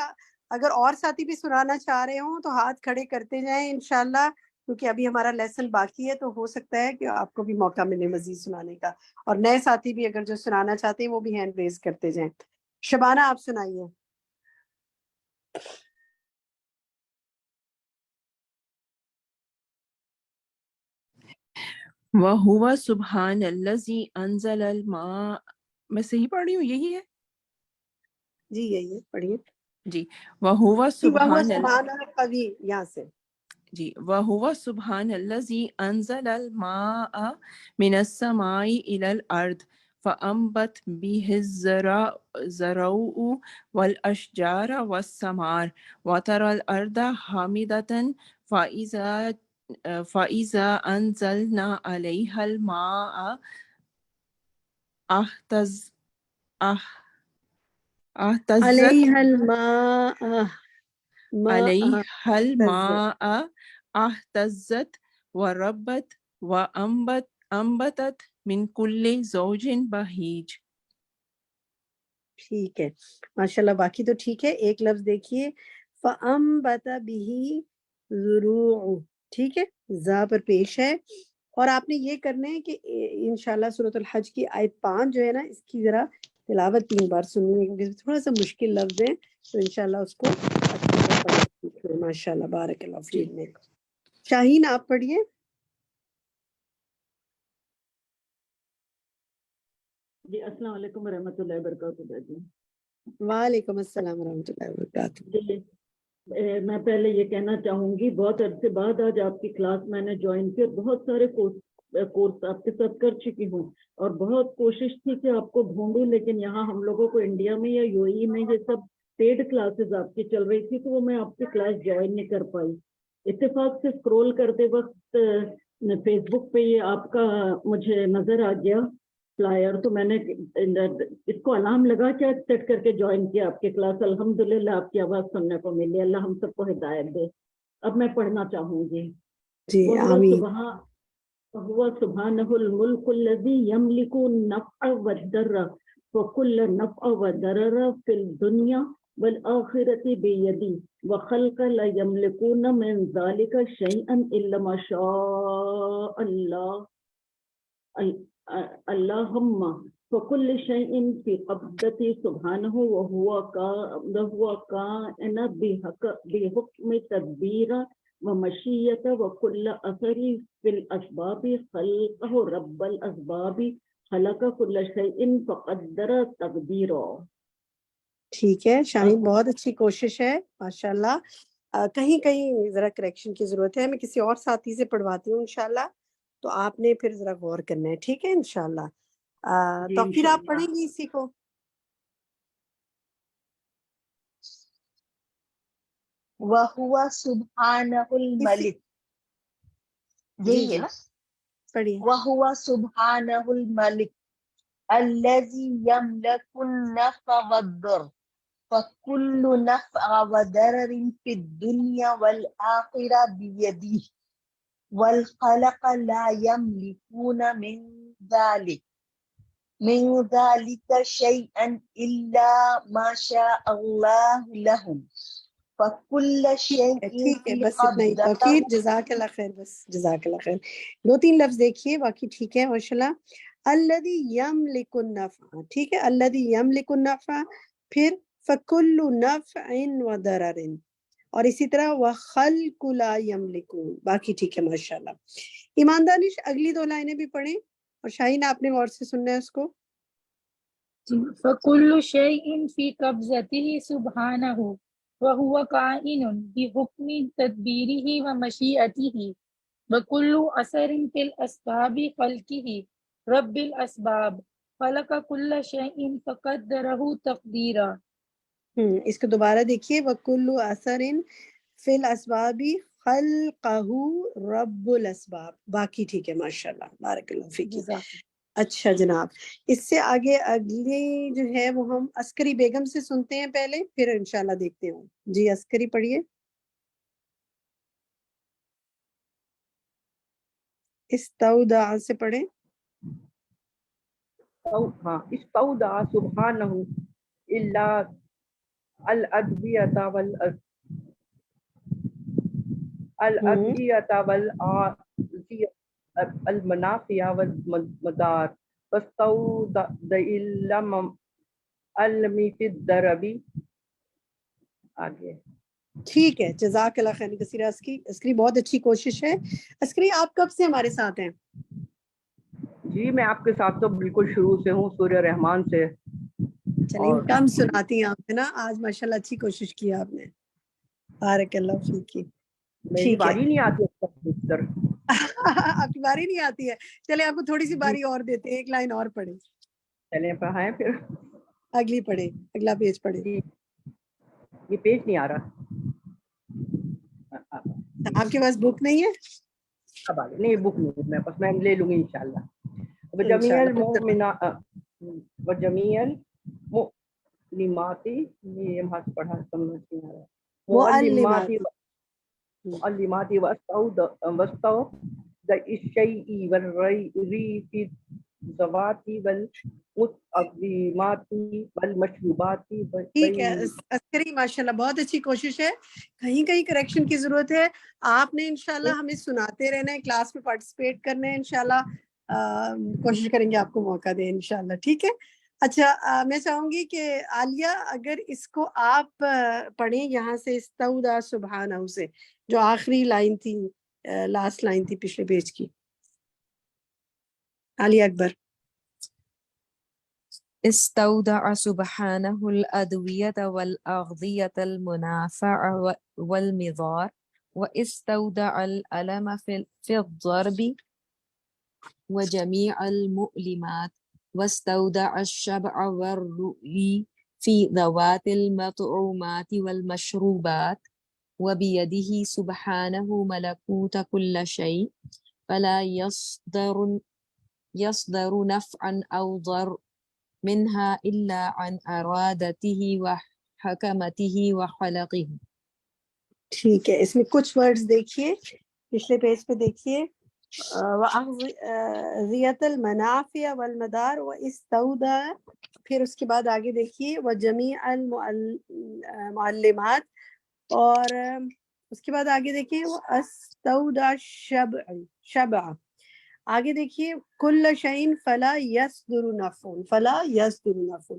اگر اور ساتھی بھی سنانا چاہ رہے ہوں تو ہاتھ کھڑے کرتے جائیں انشاءاللہ، کیونکہ ابھی ہمارا لیسن باقی ہے، تو ہو سکتا ہے کہ آپ کو بھی موقع ملے مزید سنانے کا. اور نئے ساتھی بھی اگر جو سنانا چاہتے ہیں وہ بھی ہینڈ ریز کرتے جائیں. شبانہ آپ سنائیے.
وَهُوَ سُبْحَانَ الَّذِي أَنزَلَ الْمَاءَ. میں صحیح پڑھ رہی ہوں؟ یہی ہے
جی یہی ہے، پڑھیے.
جی. وَهُوَ سُبْحَانَ
القوی، یہاں سے
جی. وَهُوَ سُبْحَانَ الَّذِي أَنزَلَ الْمَاءَ مِنَ السَّمَاءِ إِلَى الْأَرْضِ فَأَنبَتَ بِهِ الزَّرْعَ وَالْأَشْجَارَ وَالثِّمَارَ وَتَرَى الْأَرْضَ حَامِدَةً فَإِذَا أَنزَلْنَا عَلَيْهَا الْمَاءَ
علیہ الماء
عَلَيْهَا الْمَاءَ اهْتَزَّتْ وَرَبَّتْ وَأَنبَتَتْ مِنْ كُلِّ زَوْجٍ بَهِيجٍ.
ٹھیک ہے ماشاءاللہ، باقی تو ٹھیک ہے. ایک لفظ دیکھیے، فَأَنبَتَ بِهِ زُرُوعُ، ٹھیک ہے، زا پر پیش ہے. اور آپ نے یہ کرنا ہے کہ انشاءاللہ سورۃ الحج کی آیت 5 جو ہے نا، اس کی ذرا تلاوت 3 بار سننی ہے، کیونکہ تھوڑا سا مشکل لفظ ہیں، تو انشاءاللہ اس کو اچھے سے پڑھیں. ماشاءاللہ بارک اللہ فی علمک. شاہین آپ پڑھیے.
جی السلام علیکم ورحمۃ اللہ وبرکاتہ. جی
وعلیکم السلام ورحمۃ اللہ وبرکاتہ.
جی
میں پہلے یہ کہنا چاہوں گی بہت عرصے بعد آج آپ کی کلاس میں نے جوائن کی، بہت سارے کورس آپ کے ساتھ کر چکی ہوں اور بہت کوشش تھی کہ آپ کو ڈھونڈوں، لیکن یہاں ہم لوگوں کو انڈیا میں یا یو اے ای میں یہ سب پیڈ کلاسز آپ کی چل رہی تھی، تو وہ میں آپ کی کلاس جوائن نہیں کر پائی۔ اتفاق سے اسکرول کرتے وقت فیس بک پہ یہ آپ کا مجھے نظر آ گیا فلائر، تو میں نے اس کو الارم لگا کے سیٹ کر کے جوائن کیا آپ کی کلاس۔ الحمدللہ آپ کی آواز سننے کو ملی، اللہ ہم سب کو ہدایت دے۔ اب میں پڑھنا چاہوں گی۔
جی آمین۔
هو سبحانه الملك الذي يملك النفع والضر وكل نفع وضرر في الدنيا والآخرة بيده وخلق لا يملكون من ذلك شيئا إلا ما شاء الله اللهم فكل شيء في قبضته سبحانه وهو كائن بحكم تدبير ومشيئة وكل أثر في الأسباب خلقه رب الأسباب خلق كل شيء فقدر تقديرا۔
ٹھیک ہے شاہین، بہت اچھی کوشش ہے ماشاءاللہ۔ کہیں کہیں ذرا کریکشن کی ضرورت ہے، میں کسی اور ساتھی سے پڑھواتی ہوں انشاءاللہ، تو آپ نے پھر ذرا غور کرنا ہے، ٹھیک ہے انشاءاللہ۔ تو پھر آپ پڑھیں گی اسی کو؟
وَهُوَ سُبْحَانَهُ الْمَلِكُ، یہی ہے نا؟
پڑھیے۔
وَهُوَ سُبْحَانَهُ الْمَلِكُ الَّذِي يَمْلَكُ النَّفْعَ وَالضَّرَّ فَكُلُّ نَفْعٍ وَضَرَرٍ فِي الدُّنْيَا وَالْآخِرَةِ بِيَدِهِ وَالْخَلْقَ لَا يَمْلِكُونَ من ذلك شيئا إلا ما شاء الله لهم فكل شيء
ٹھیک ہے، بس اتنا ہی توقیر۔ جزاک اللہ خیر، بس جزاک اللہ خیر۔ دو تین لفظ دیکھیے، باقی ٹھیک ہے ماشاءاللہ۔ الذی یملک النفع، ٹھیک ہے، الذی یملک النفع، پھر فکل نفع وضرر، اور اسی طرح وخلق لا یملکون، باقی ٹھیک ہے ماشاءاللہ۔ ایمان دانش اگلی دو لائنیں بھی پڑھیں، اور شاہین آپ نے غور سے سننا ہے اس کو۔
فَكُلُّ شَيْءٍ فِي قَبْضَتِهِ سُبْحَانَهُ وَهُوَ كَائِنٌ بِحُكْمِ تَدْبِيرِهِ وَمَشِيئَتِهِ وَكُلُّ أَثَرٍ فِي الْأَسْبَابِ خَلْقِهِ رَبِّ الْأَسْبَابِ خَلَقَ كُلَّ شَيْءٍ فَقَدَّرَهُ تَقْدِيرًا۔
اس کو دوبارہ دیکھیے، وَكُلُّ أَثَرٍ فِي الْأَسْبَابِ خَلْقَهُ رَبُّ الْأَسْبَابِ، باقی ٹھیک ہے ماشاءاللہ، بارک اللہ فیک۔ اچھا جناب، اس سے آگے اگلی جو ہے وہ ہم عسکری بیگم سے سنتے ہیں پہلے، پھر انشاءاللہ دیکھتے ہیں۔ جی عسکری پڑھیے۔ استودع سے پڑھیں۔
ہاں، استودع سبحانہ الا الادویۃ والآذیہ المنافع والمدار فاستودع العلم فی الدرب۔ آگے
ٹھیک ہے، جزاک اللہ خیر کثیر۔ عسکری بہت اچھی کوشش ہے۔ عسکری آپ کب سے ہمارے ساتھ ہیں؟
جی میں آپ کے ساتھ تو بالکل شروع سے ہوں، سورہ رحمان سے۔
چلیں کم سناتی ہیں آپ، ہے نا؟ آج ماشاءاللہ اچھی کوشش کی آپ نے، بارک اللہ فیک۔
میری باری نہیں آتی
آپ کی باری نہیں آتی ہے؟ چلے آپ کو تھوڑی سی باری اور دیتے ہیں، ایک لائن اور پڑھیں۔
چلیں پڑھائیں پھر،
اگلی پڑھیں، اگلا پیج پڑھیں۔
یہ پیج نہیں آ رہا،
آپ کے پاس بک نہیں ہے؟
اب آگے نہیں، بک نہیں میں پاس، میں لے لوں گی انشاءاللہ۔ وجمیع المؤمنات وجمیع المعلمات، یہ ہاتھ پڑھا سمجھ نہیں آ رہا، معلمات معلمات واستودع الشیء والری فی الذوات والمطعمات والمشروبات۔
ٹھیک ہے عسکری، ماشاءاللہ بہت اچھی کوشش ہے۔ کہیں کہیں کریکشن کی ضرورت ہے، آپ نے انشاءاللہ ہمیں سناتے رہنا ہے، کلاس میں پارٹیسپیٹ کرنا ہے انشاءاللہ، کوشش کریں گے آپ کو موقع دیں انشاءاللہ، ٹھیک ہے۔ اچھا میں چاہوں گی کہ عالیہ اگر اس کو آپ پڑھیں یہاں سے، استودع سبحانہ سے، جو آخری لائن تھی، لاسٹ لائن تھی پچھلے پیج کی۔ عالیہ اکبر۔
استودع سبحانه الأدوية والأغذية المنافع والمضار واستودع الألم في الضرب وجميع المؤلمات واستودع الشبع والرؤي في ذوات المطعومات والمشروبات وبيده سبحانه ملكوت كل شيء فلا يصدر نفعا أو ضر منها إلا عن إرادته وحكمته وخلقه.
ٹھیک ہے، اس میں کچھ ورڈز دیکھیے، پچھلے پیج پہ دیکھیے، وَأَغْذِيَةَ الْمَنَافِعَ وَالْمَدَارِ وَإِسْتَوْدَعَ، پھر اس کے بعد آگے دیکھیے وَجَمِيعَ الْمُعَلِّمَاتِ، اور اس کے بعد آگے دیکھیے وَأَسْتَوْدَعَ الشَّبْعَ، آگے دیکھیے کل شعین فلا یصدر نفع، فلا یصدر نفع،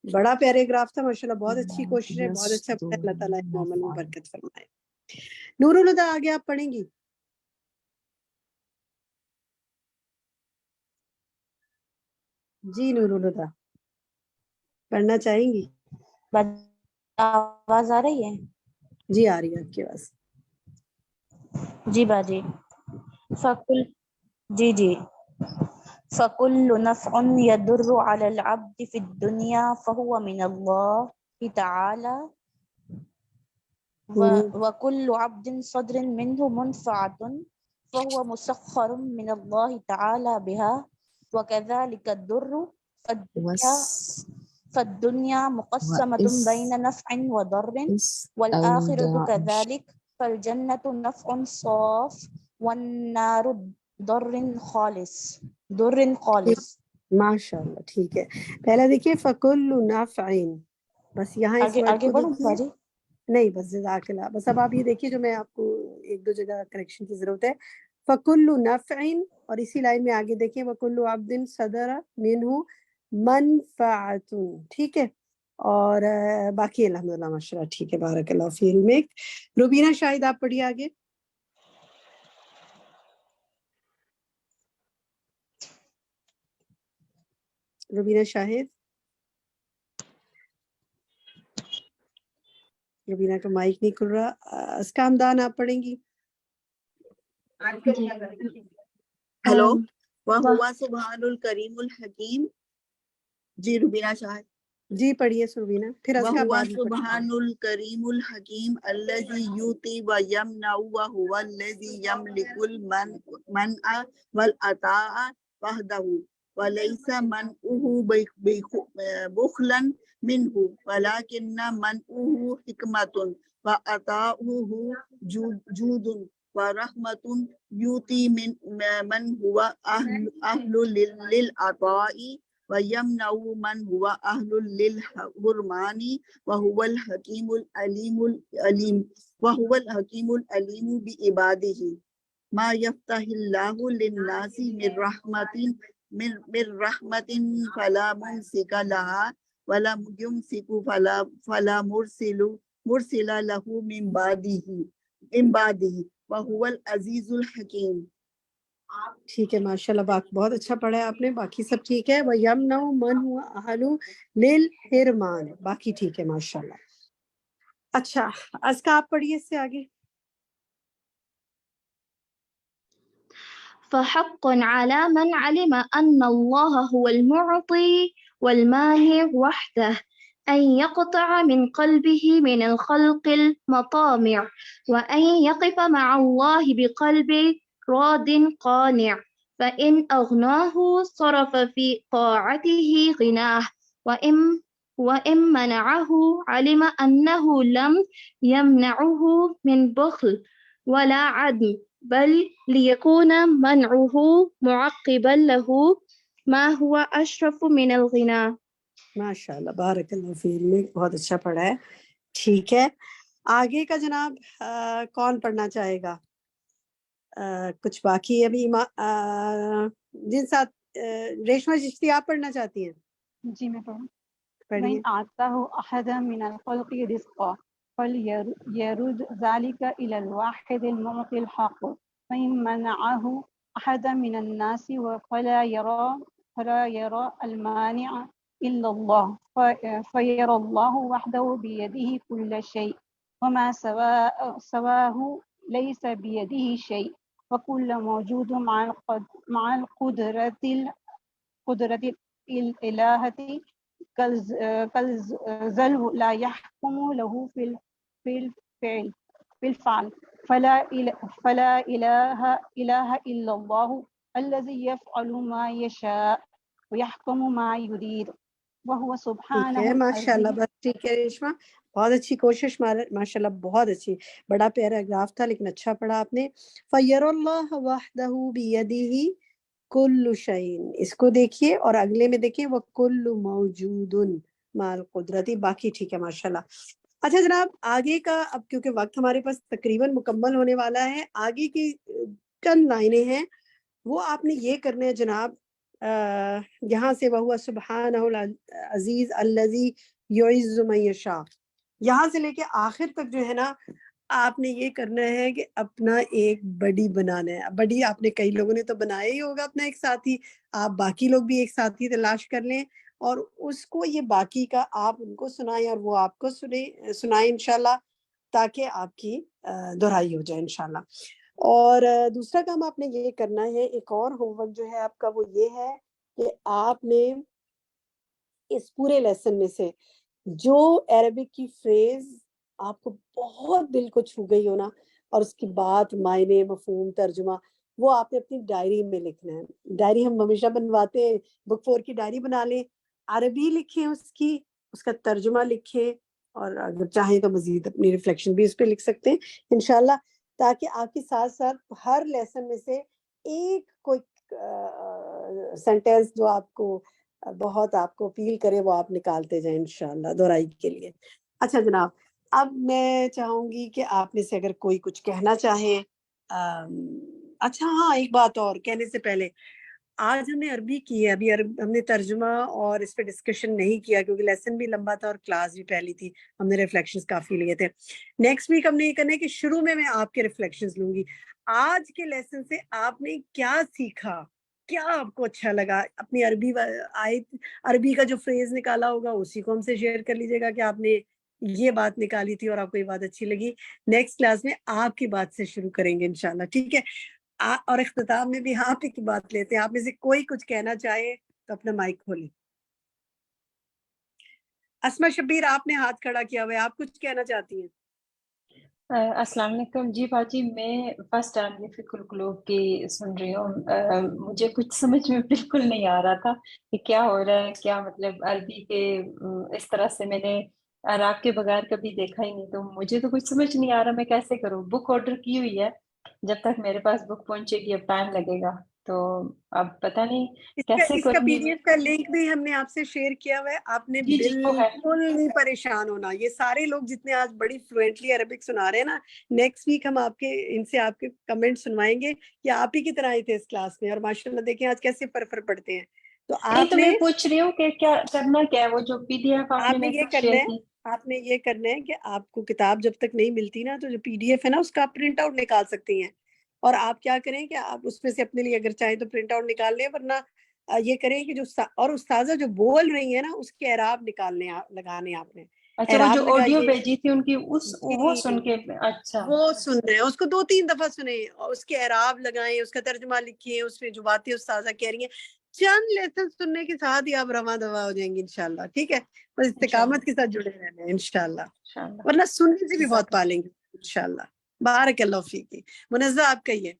بڑا پیراگراف تھا ماشاءاللہ، بہت اچھی کوشش ہے، بہت اچھا پڑھا، اللہ تعالیٰ عمل میں برکت فرمائے۔ نور الہدیٰ آگے آپ پڑھیں گی؟ جی نور الہدیٰ پڑھنا چاہیں گی؟
آواز آ رہی ہے؟
جی آ رہی ہے آپ کی آواز۔
جی باجی، جی فَكُلُّ نَفْعٌ يَدُرُّ عَلَى الْعَبْدِ فِي الدُّنْيَا فَهُوَ مِنَ اللَّهِ تَعَالَى وَكُلُّ عَبْدٍ صَدْرٍ مِّنْهُ مُنْفَعَةٌ فَهُوَ مُسَخَّرٌ مِّنَ اللَّهِ تَعَالَى بِهَا وَكَذَلِكَ الدُّرُّ فَالدُّنْيَا مُقَسَّمَةٌ بَيْنَ نَفْعٍ وَضَرٍ وَالْآخِرَةُ كَذَلِكَ فَالْجَنَّةُ نَفْعٌ صَافٍ وَالنَّارُ در خالص۔
ماشاء اللہ، ٹھیک ہے، پہلا دیکھیے فَكُلُّ نَفْعٍ، بس یہاں اس ورڈ کو دیکھیے، نہیں بس جزاک اللہ، بس اب آپ یہ دیکھیے جو میں آپ کو ایک دو جگہ کریکشن کی ضرورت ہے، فَكُلُّ نَفْعٍ، اور اسی لائن میں آگے دیکھیے وَكُلُّ عَبْدٍ صَدَرَ مِنْهُ مَنْفَعَةٌ، ٹھیک ہے، اور باقی الحمدللہ ماشاءاللہ ٹھیک ہے، بارک اللہ فی علمک۔ روبینہ شاہد آپ پڑھیے آگے۔ روبینہ شاہد، روبینہ کا مائک نہیں کھل رہا۔ اسکام دان آپ پڑھیں گی؟
ہیلو، وَهُوَ سُبْحَانُ الْكَرِيمُ الْحَكِيمُ، جی روبینہ شاہد
جی پڑھیے سروینہ، پھر اسکام
وَهُوَ
بعد میں پڑھیے۔
سُبْحَانُ الْكَرِيمُ الْحَكِيمُ الَّذِي يُعْطِي وَيَمْنَعُ وَهُوَ الَّذِي يَمْلِكُ الْمَنْعَ وَالْعَطَاءَ وَحْدَهُ وَلَيْسَ مَنْعُهُ بُخْلًا مِنْهُ وَلَكِنَّ مَنْعُهُ حِكْمَةٌ وَعَطَاؤُهُ جُودٌ وَرَحْمَةٌ يُؤْتِي مَنْ هُوَ أَهْلٌ لِلْعَطَاءِ وَيَمْنَعُ مَنْ هُوَ أَهْلٌ لِلْحُرْمَانِ وَهُوَ الْحَكِيمُ الْعَلِيمُ بِعِبَادِهِ مَا يَفْتَحِ اللَّهُ لِلنَّاسِ مِنْ رَحْمَةٍ فَلَا مُمْسِكَ لَهَا وَلَا يُمْسِكُ فَلَا مُرْسِلَ لَهُ مِنْ بَعْدِهِ وَهُوَ الْعَزِيزُ الْحَكِيمُ۔
ٹھیک ہے ماشاءاللہ، بہت اچھا پڑھا ہے آپ نے، باقی سب ٹھیک ہے۔ وَيَمْنَعُ مَنْ هُوَ أَهْلٌ لِلْحِرْمَانِ، باقی ٹھیک ہے ماشاءاللہ۔ اچھا ازکا آپ پڑھیے اس سے آگے۔
فحق على من علم أن الله هو المعطي والمانع وحده أن يقطع من قلبه من الخلق المطامع وأن يقف مع الله بقلب راض قانع فإن أغناه صرف في طاعته غناه وإن منعه علم أنه لم يمنعه من بخل ولا عدم بل ليكون منعه معقبا له ما هو أشرف من الغنى۔
ماشاءاللہ بارک اللہ فی علمک، بہت اچھا پڑھا ہے، ٹھیک ہے۔ آگے کا جناب کون پڑھنا چاہے گا؟ کچھ باقی ابھی جن ساتھ ریشما چشتی آپ پڑھنا چاہتی ہیں؟
جی میں پڑھوں۔
پڑھیے۔
وَإِنْ أَعْطَاهُ أَحَدًا مِنَ الْخَلْقِ رِزْقًا فَلْيَرُدْ ذَلِكَ إِلَى الْوَاحِدِ الْمُعْطِي الْحَقِّ وَإِنْ مَنَعَهُ أَحَدًا مِنَ النَّاسِ فَلَا يَرَى الْمَانِعَ إلا الله فيرى الله وحده بيده كل شيء وما سواه ليس بيده شيء وكل موجود مع القدرة الإلهة كالزل لا يحكم له في الفعل فلا إله إلا الله الذي يفعل ما يشاء ويحكم ما يريد وهو
ٹھیک
سبحانه
ہے ماشاءاللہ،
العزيز.
بس ٹھیک ہے ریشما، بہت اچھی کوشش، ماشاءاللہ بہت اچھی، بڑا پیراگراف تھا لیکن اچھا پڑھا آپ نے. فَيَرَى اللَّهَ وَحْدَهُ بِيَدِهِ كُلُّ شَيْءٍ، اس کو دیکھیے اور اگلے میں دیکھیے وَكُلُّ مَوْجُودٌ مَعَ الْقُدْرَةِ، باقی ٹھیک ہے ماشاءاللہ. اچھا جناب، آگے کا اب کیونکہ وقت ہمارے پاس تقریباً مکمل ہونے والا ہے، آگے کی چند لائنیں ہیں وہ آپ نے یہ کرنے ہیں جناب. یہاں سے وَهُوَ سُبْحَانَهُ الْعَزِيزُ الَّذِي يُعِزُّ مَن يَشَاءُ، یہاں سے لے کے آخر تک جو ہے نا آپ نے یہ کرنا ہے کہ اپنا ایک بڈی بنانا ہے. بڈی آپ نے کئی لوگوں نے تو بنایا ہی ہوگا اپنا ایک ساتھی، آپ باقی لوگ بھی ایک ساتھی تلاش کر لیں اور اس کو یہ باقی کا آپ ان کو سنائیں اور وہ آپ کو سنائیں انشاءاللہ، تاکہ آپ کی دہرائی ہو جائے انشاءاللہ. اور دوسرا کام آپ نے یہ کرنا ہے، ایک اور ہوم ورک جو ہے آپ کا وہ یہ ہے کہ آپ نے اس پورے لیسن میں سے جو عربک کی فریز آپ کو بہت دل کو چھو گئی ہو نا، اور اس کی بات، معنی، مفہوم، ترجمہ، وہ آپ نے اپنی ڈائری میں لکھنا ہے. ڈائری ہم ہمیشہ بنواتے ہیں، بک 4 کی ڈائری بنا لیں، عربی لکھیں، اس کا ترجمہ لکھیں، اور اگر چاہیں تو مزید اپنی ریفلیکشن بھی اس پہ لکھ سکتے ہیں انشاءاللہ، تاکہ آپ کے ساتھ ساتھ ہر لیسن میں سے ایک کوئی سینٹینس جو آپ کو بہت آپ کو اپیل کرے وہ آپ نکالتے جائیں انشاءاللہ دہرائی کے لیے. اچھا جناب، اب میں چاہوں گی کہ آپ میں سے اگر کوئی کچھ کہنا چاہے. اچھا ہاں، ایک بات اور کہنے سے پہلے، آج ہم نے عربی کی ہے، ابھی ہم نے ترجمہ اور اس پہ ڈسکشن نہیں کیا کیونکہ لیسن بھی لمبا تھا اور کلاس بھی پہلی تھی، ہم نے ریفلیکشنز کافی لیے تھے. نیکسٹ ویک ہم نے یہ کرنا ہے کہ شروع میں آپ کے ریفلیکشنز لوں گی. آج کے لیسن سے آپ نے کیا سیکھا، کیا آپ کو اچھا لگا، اپنی عربی کا جو فریز نکالا ہوگا اسی کو ہم سے شیئر کر لیجیے گا کہ آپ نے یہ بات نکالی تھی اور آپ کو یہ بات اچھی لگی. نیکسٹ کلاس میں آپ کی بات سے شروع کریں گے انشاءاللہ، ٹھیک ہے. اور اختتام میں بھی آپ ہی کی بات لیتے ہیں. آپ میں سے کوئی کچھ کہنا چاہے تو اپنا مائک کھولیں. اسما شبیر، آپ نے ہاتھ کھڑا کیا ہوا ہے، آپ کچھ کہنا چاہتی ہیں؟
السلام علیکم. جی باجی، میں فرسٹ ٹائم یہ فکر القلوب کی سن رہی ہوں. مجھے کچھ سمجھ میں بالکل نہیں آ رہا تھا کہ کیا ہو رہا ہے، کیا مطلب عربی کے اس طرح سے میں نے عرب کے بغیر کبھی دیکھا ہی نہیں، تو مجھے تو کچھ سمجھ نہیں آ رہا میں کیسے کروں. بک آرڈر کی ہوئی ہے، جب تک میرے پاس بک پہنچے گی اب ٹائم لگے گا، تو اب پتہ نہیں کیسے
اس کا
کروں
پی
گی.
ڈی ایف کا لنک بھی ہم نے آپ سے شیئر کیا ہوا ہے. آپ نے
جی وہ ہے.
بالکل نہیں پریشان ہونا. یہ سارے لوگ جتنے آج بڑی فلوئنٹلی عربک سنا رہے ہیں نا، نیکسٹ ویک ہم ان سے آپ کے کمنٹ سنوائیں گے کہ آپ ہی کی طرح ہی تھے اس کلاس میں، اور ماشاءاللہ دیکھیں آج کیسے فرق پڑتے ہیں. تو
نہیں تو میں پوچھ رہی ہوں کہ کیا کرنا کیا ہے، وہ جو پی ڈی ایف آپ نے میرے ساتھ شیئر کی.
آپ نے یہ کرنا ہے کہ آپ کو کتاب جب تک نہیں ملتی نا، تو جو پی ڈی ایف ہے نا اس کا آپ پرنٹ آؤٹ نکال سکتی ہیں. اور آپ کیا کریں کہ آپ اس میں سے اپنے لیے اگر چاہیں تو پرنٹ آؤٹ نکال لیں، ورنہ یہ کریں کہ جو اور استاذہ جو بول رہی ہیں نا اس کے اعراب لگانے آپ نے.
اچھا، وہ جو آڈیو بھیجی تھی ان کی وہ سن کے. اچھا،
وہ سن رہے ہیں، اس کو 2-3 دفعہ سنیں اور اس کے اعراب لگائیں، اس کا ترجمہ لکھیں، اس میں جو باتیں استاذہ کہہ رہی ہیں. چند لیسن سننے کے ساتھ ہی آپ رواں دوا ہو جائیں گے انشاءاللہ، ٹھیک ہے. بس استقامت کے ساتھ جڑے رہنا ہے انشاءاللہ، ورنہ سننے سے بھی بہت پا لیں گے انشاءاللہ. بارک اللہ فیکی. منزہ آپ کہیے.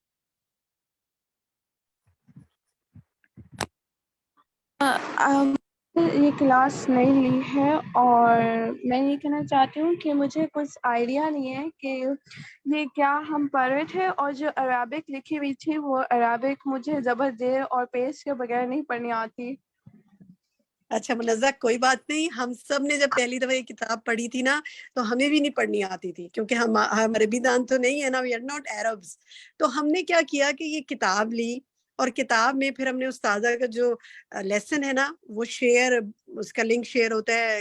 یہ کلاس نہیں لی ہے اور میں یہ کہنا چاہتی ہوں کہ مجھے کچھ آئیڈیا نہیں ہے کہ یہ کیا ہم پڑھ رہے تھے، اور جو عربک لکھی ہوئی تھی وہ عربک مجھے زبر زیر اور پیش کے بغیر نہیں پڑھنی آتی.
اچھا منزہ، کوئی بات نہیں. ہم سب نے جب پہلی دفعہ یہ کتاب پڑھی تھی نا تو ہمیں بھی نہیں پڑھنی آتی تھی، کیونکہ ہم عربی دان تو نہیں ہے نا، وی آر ناٹ عربس. تو ہم نے کیا کیا کہ یہ کتاب لی اور کتاب میں پھر ہم نے استاذہ کا جو لیسن ہے نا وہ شیئر، اس کا لنک شیئر ہوتا ہے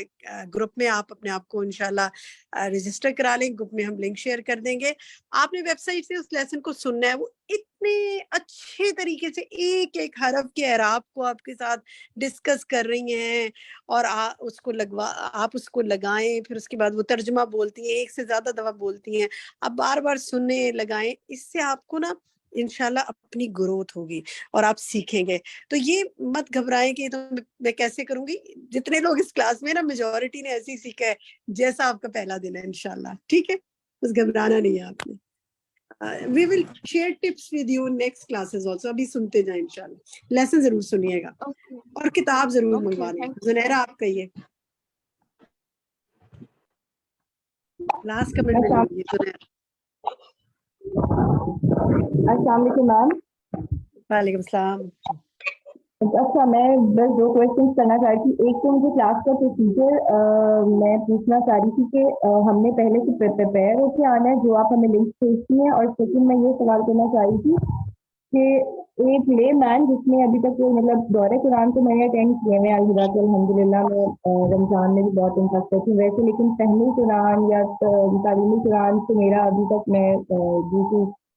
گروپ میں، آپ اپنے آپ کو انشاءاللہ رجسٹر کرا لیں، گروپ میں ہم لنک شیئر کر دیں گے. آپ نے ویب سائٹ سے اس لیسن کو سننا ہے، وہ اتنے اچھے طریقے سے ایک ایک حرف کے اعراب کو آپ کے ساتھ ڈسکس کر رہی ہیں، اور آپ اس کو لگائیں، پھر اس کے بعد وہ ترجمہ بولتی ہیں، ایک سے زیادہ دفعہ بولتی ہیں، آپ بار بار سننے لگائیں. اس سے آپ کو نا انشاءاللہ اپنی گروتھ ہوگی اور آپ سیکھیں گے. تو یہ مت گھبرائیں کہ تو میں کیسے کروں گی. جتنے لوگ اس کلاس میں نا میجورٹی نے ایسے ہی سیکھا ہے جیسا آپ کا پہلا دن ہے انشاءاللہ. ٹھیک ہے، بس گھبرانا نہیں ہے آپ نے. We will share tips with you in next classes also. ابھی سنتے جائیں انشاءاللہ. لیسن ضرور سنیے گا اور کتاب ضرور منگوا لیں. زنیرہ آپ کہیے لاسٹ کمنٹ میں لیجیے. زنیرہ
السلام علیکم میم.
وعلیکم السلام.
اچھا، میں بس 2 کوشچنس کرنا چاہ رہی تھی. ایک تو مجھے کلاس کا پروسیجر میں پوچھنا چاہ رہی تھی کہ ہم نے پہلے سے پریپیئر ہو کے آنا ہے جو آپ ہمیں لنک بھیجتی ہیں، اور سیکنڈ میں یہ سوال کرنا چاہ رہی تھی کہ ایک لے مین جس میں ابھی تک مطلب دورہ قرآن تو میں نے اٹینڈ کیے ہوئے الحمد الحمدللہ، میں رمضان میں بھی بہت انٹرسٹیڈ تھی ویسے، لیکن پہلی قرآن یا تعلیمی قرآن سے میرا ابھی تک میں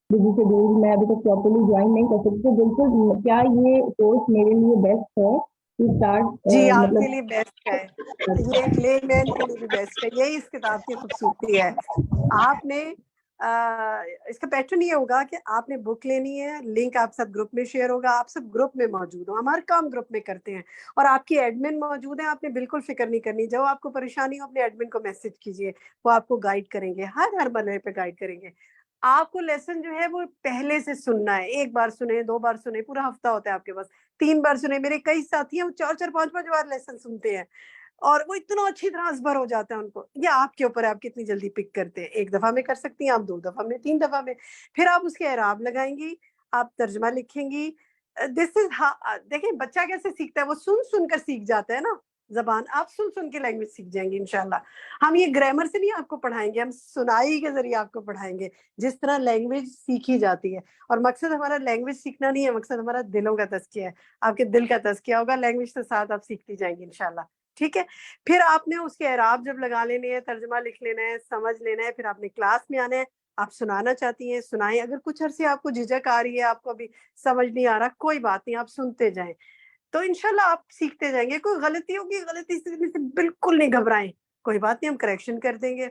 بزی سے دور میں ابھی تک پراپرلی جوائن نہیں کر سکتی. تو بالکل کیا یہ کورس میرے لیے بیسٹ ہے ٹو اسٹارٹ؟
جی آپ کے لیے بیسٹ ہے، یہ ایک لے مین کے لیے بھی بیسٹ ہے. یہی اس کتاب کی خوبصورتی ہے. آپ نے اس کا پیٹرن یہ ہوگا کہ آپ نے بک لینی ہے، لنک آپ سب گروپ میں شیئر ہوگا، آپ سب گروپ میں موجود ہو، ہم ہر کام گروپ میں کرتے ہیں، اور آپ کی ایڈمن موجود ہیں. آپ نے بالکل فکر نہیں کرنی، جو آپ کو پریشانی ہو اپنے ایڈمن کو میسج کیجیے، وہ آپ کو گائیڈ کریں گے، ہر مرحلے پہ گائیڈ کریں گے. آپ کو لیسن جو ہے وہ پہلے سے سننا ہے. 1 بار سنیں، 2 بار سنیں، پورا ہفتہ ہوتا ہے آپ کے پاس، 3 بار سنیں. میرے کئی ساتھی ہیں وہ 4 5 بار لیسن سنتے ہیں اور وہ اتنا اچھی طرح ازبر ہو جاتا ہے ان کو. یہ آپ کے اوپر ہے، آپ کتنی جلدی پک کرتے ہیں. 1 دفعہ میں کر سکتی ہیں آپ، 2 دفعہ میں، 3 دفعہ میں. پھر آپ اس کے اعراب لگائیں گی، آپ ترجمہ لکھیں گی. دس از دیکھیں بچہ کیسے سیکھتا ہے، وہ سن کر سیکھ جاتا ہے نا زبان. آپ سن کے لینگویج سیکھ جائیں گے انشاءاللہ. ہم یہ گرامر سے نہیں آپ کو پڑھائیں گے، ہم سنائی کے ذریعے آپ کو پڑھائیں گے جس طرح لینگویج سیکھی جاتی ہے. اور مقصد ہمارا لینگویج سیکھنا نہیں ہے، مقصد ہمارا دلوں کا تزکیہ ہے. آپ کے دل کا تزکیہ ہوگا، لینگویج کے ساتھ آپ سیکھتی جائیں گی انشاءاللہ. ٹھیک ہے. پھر آپ نے اس کے اعراب جب لگا لینے ہیں، ترجمہ لکھ لینا ہے، سمجھ لینا ہے. پھر آپ نے کلاس میں آنا ہے، آپ سنانا چاہتی ہیں سنائیں. اگر کچھ عرصے آپ کو جھجک آ رہی ہے، آپ کو ابھی سمجھ نہیں آ رہا، کوئی بات نہیں، آپ سنتے جائیں تو انشاءاللہ آپ سیکھتے جائیں گے. کوئی غلطی ہوگی، غلطی سے بالکل نہیں گھبرائیں، کوئی بات نہیں، ہم کریکشن کر دیں گے.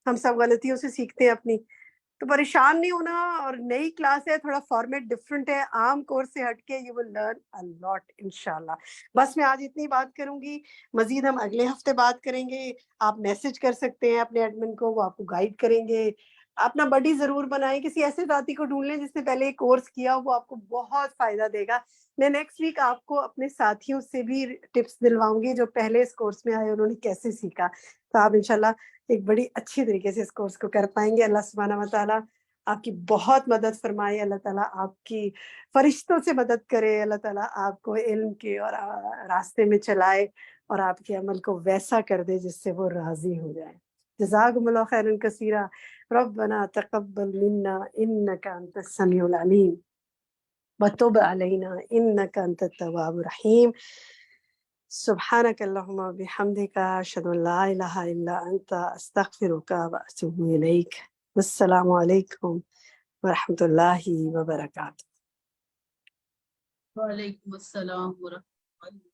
ہم سب غلطیوں سے سیکھتے ہیں اپنی، تو پریشان نہیں ہونا. اور نئی کلاس ہے، تھوڑا فارمیٹ ڈفرینٹ ہے، عام کورس سے ہٹ کے یو ول لرن ا لاٹ انشاءاللہ. بس میں آج اتنی بات کروں گی، مزید ہم اگلے ہفتے بات کریں گے. آپ میسج کر سکتے ہیں اپنے ایڈمن کو، وہ آپ کو گائیڈ کریں گے. اپنا بڈی ضرور بنائیں، کسی ایسے ساتھی کو ڈھونڈ لیں جس نے پہلے ایک کورس کیا، وہ آپ کو بہت فائدہ دے گا. میں نیکسٹ ویک آپ کو اپنے ساتھیوں سے بھی ٹپس دلواؤں گی جو پہلے اس کورس میں آئے، انہوں نے کیسے سیکھا. تو آپ انشاءاللہ ایک بڑی اچھی طریقے سے اس کورس کو کر پائیں گے. اللہ سبحانہ و تعالیٰ آپ کی بہت مدد فرمائے. اللہ تعالیٰ آپ کی فرشتوں سے مدد کرے. اللہ تعالیٰ آپ کو علم کے اور راستے میں چلائے اور آپ کے عمل کو ویسا کر دے جس سے وہ راضی ہو جائے. جزاکم اللہ خیرا کثیرا. ربنا تقبل منا انک انت السمیع العلیم وتب علینا انک انت التواب الرحیم. سبحانک اللہم وبحمدک اشہد ان لا الہ الا انت استغفرک واتوب الیک. السلام علیکم ورحمۃ اللہ وبرکاتہ.
وعلیکم السلام ورحمۃ اللہ.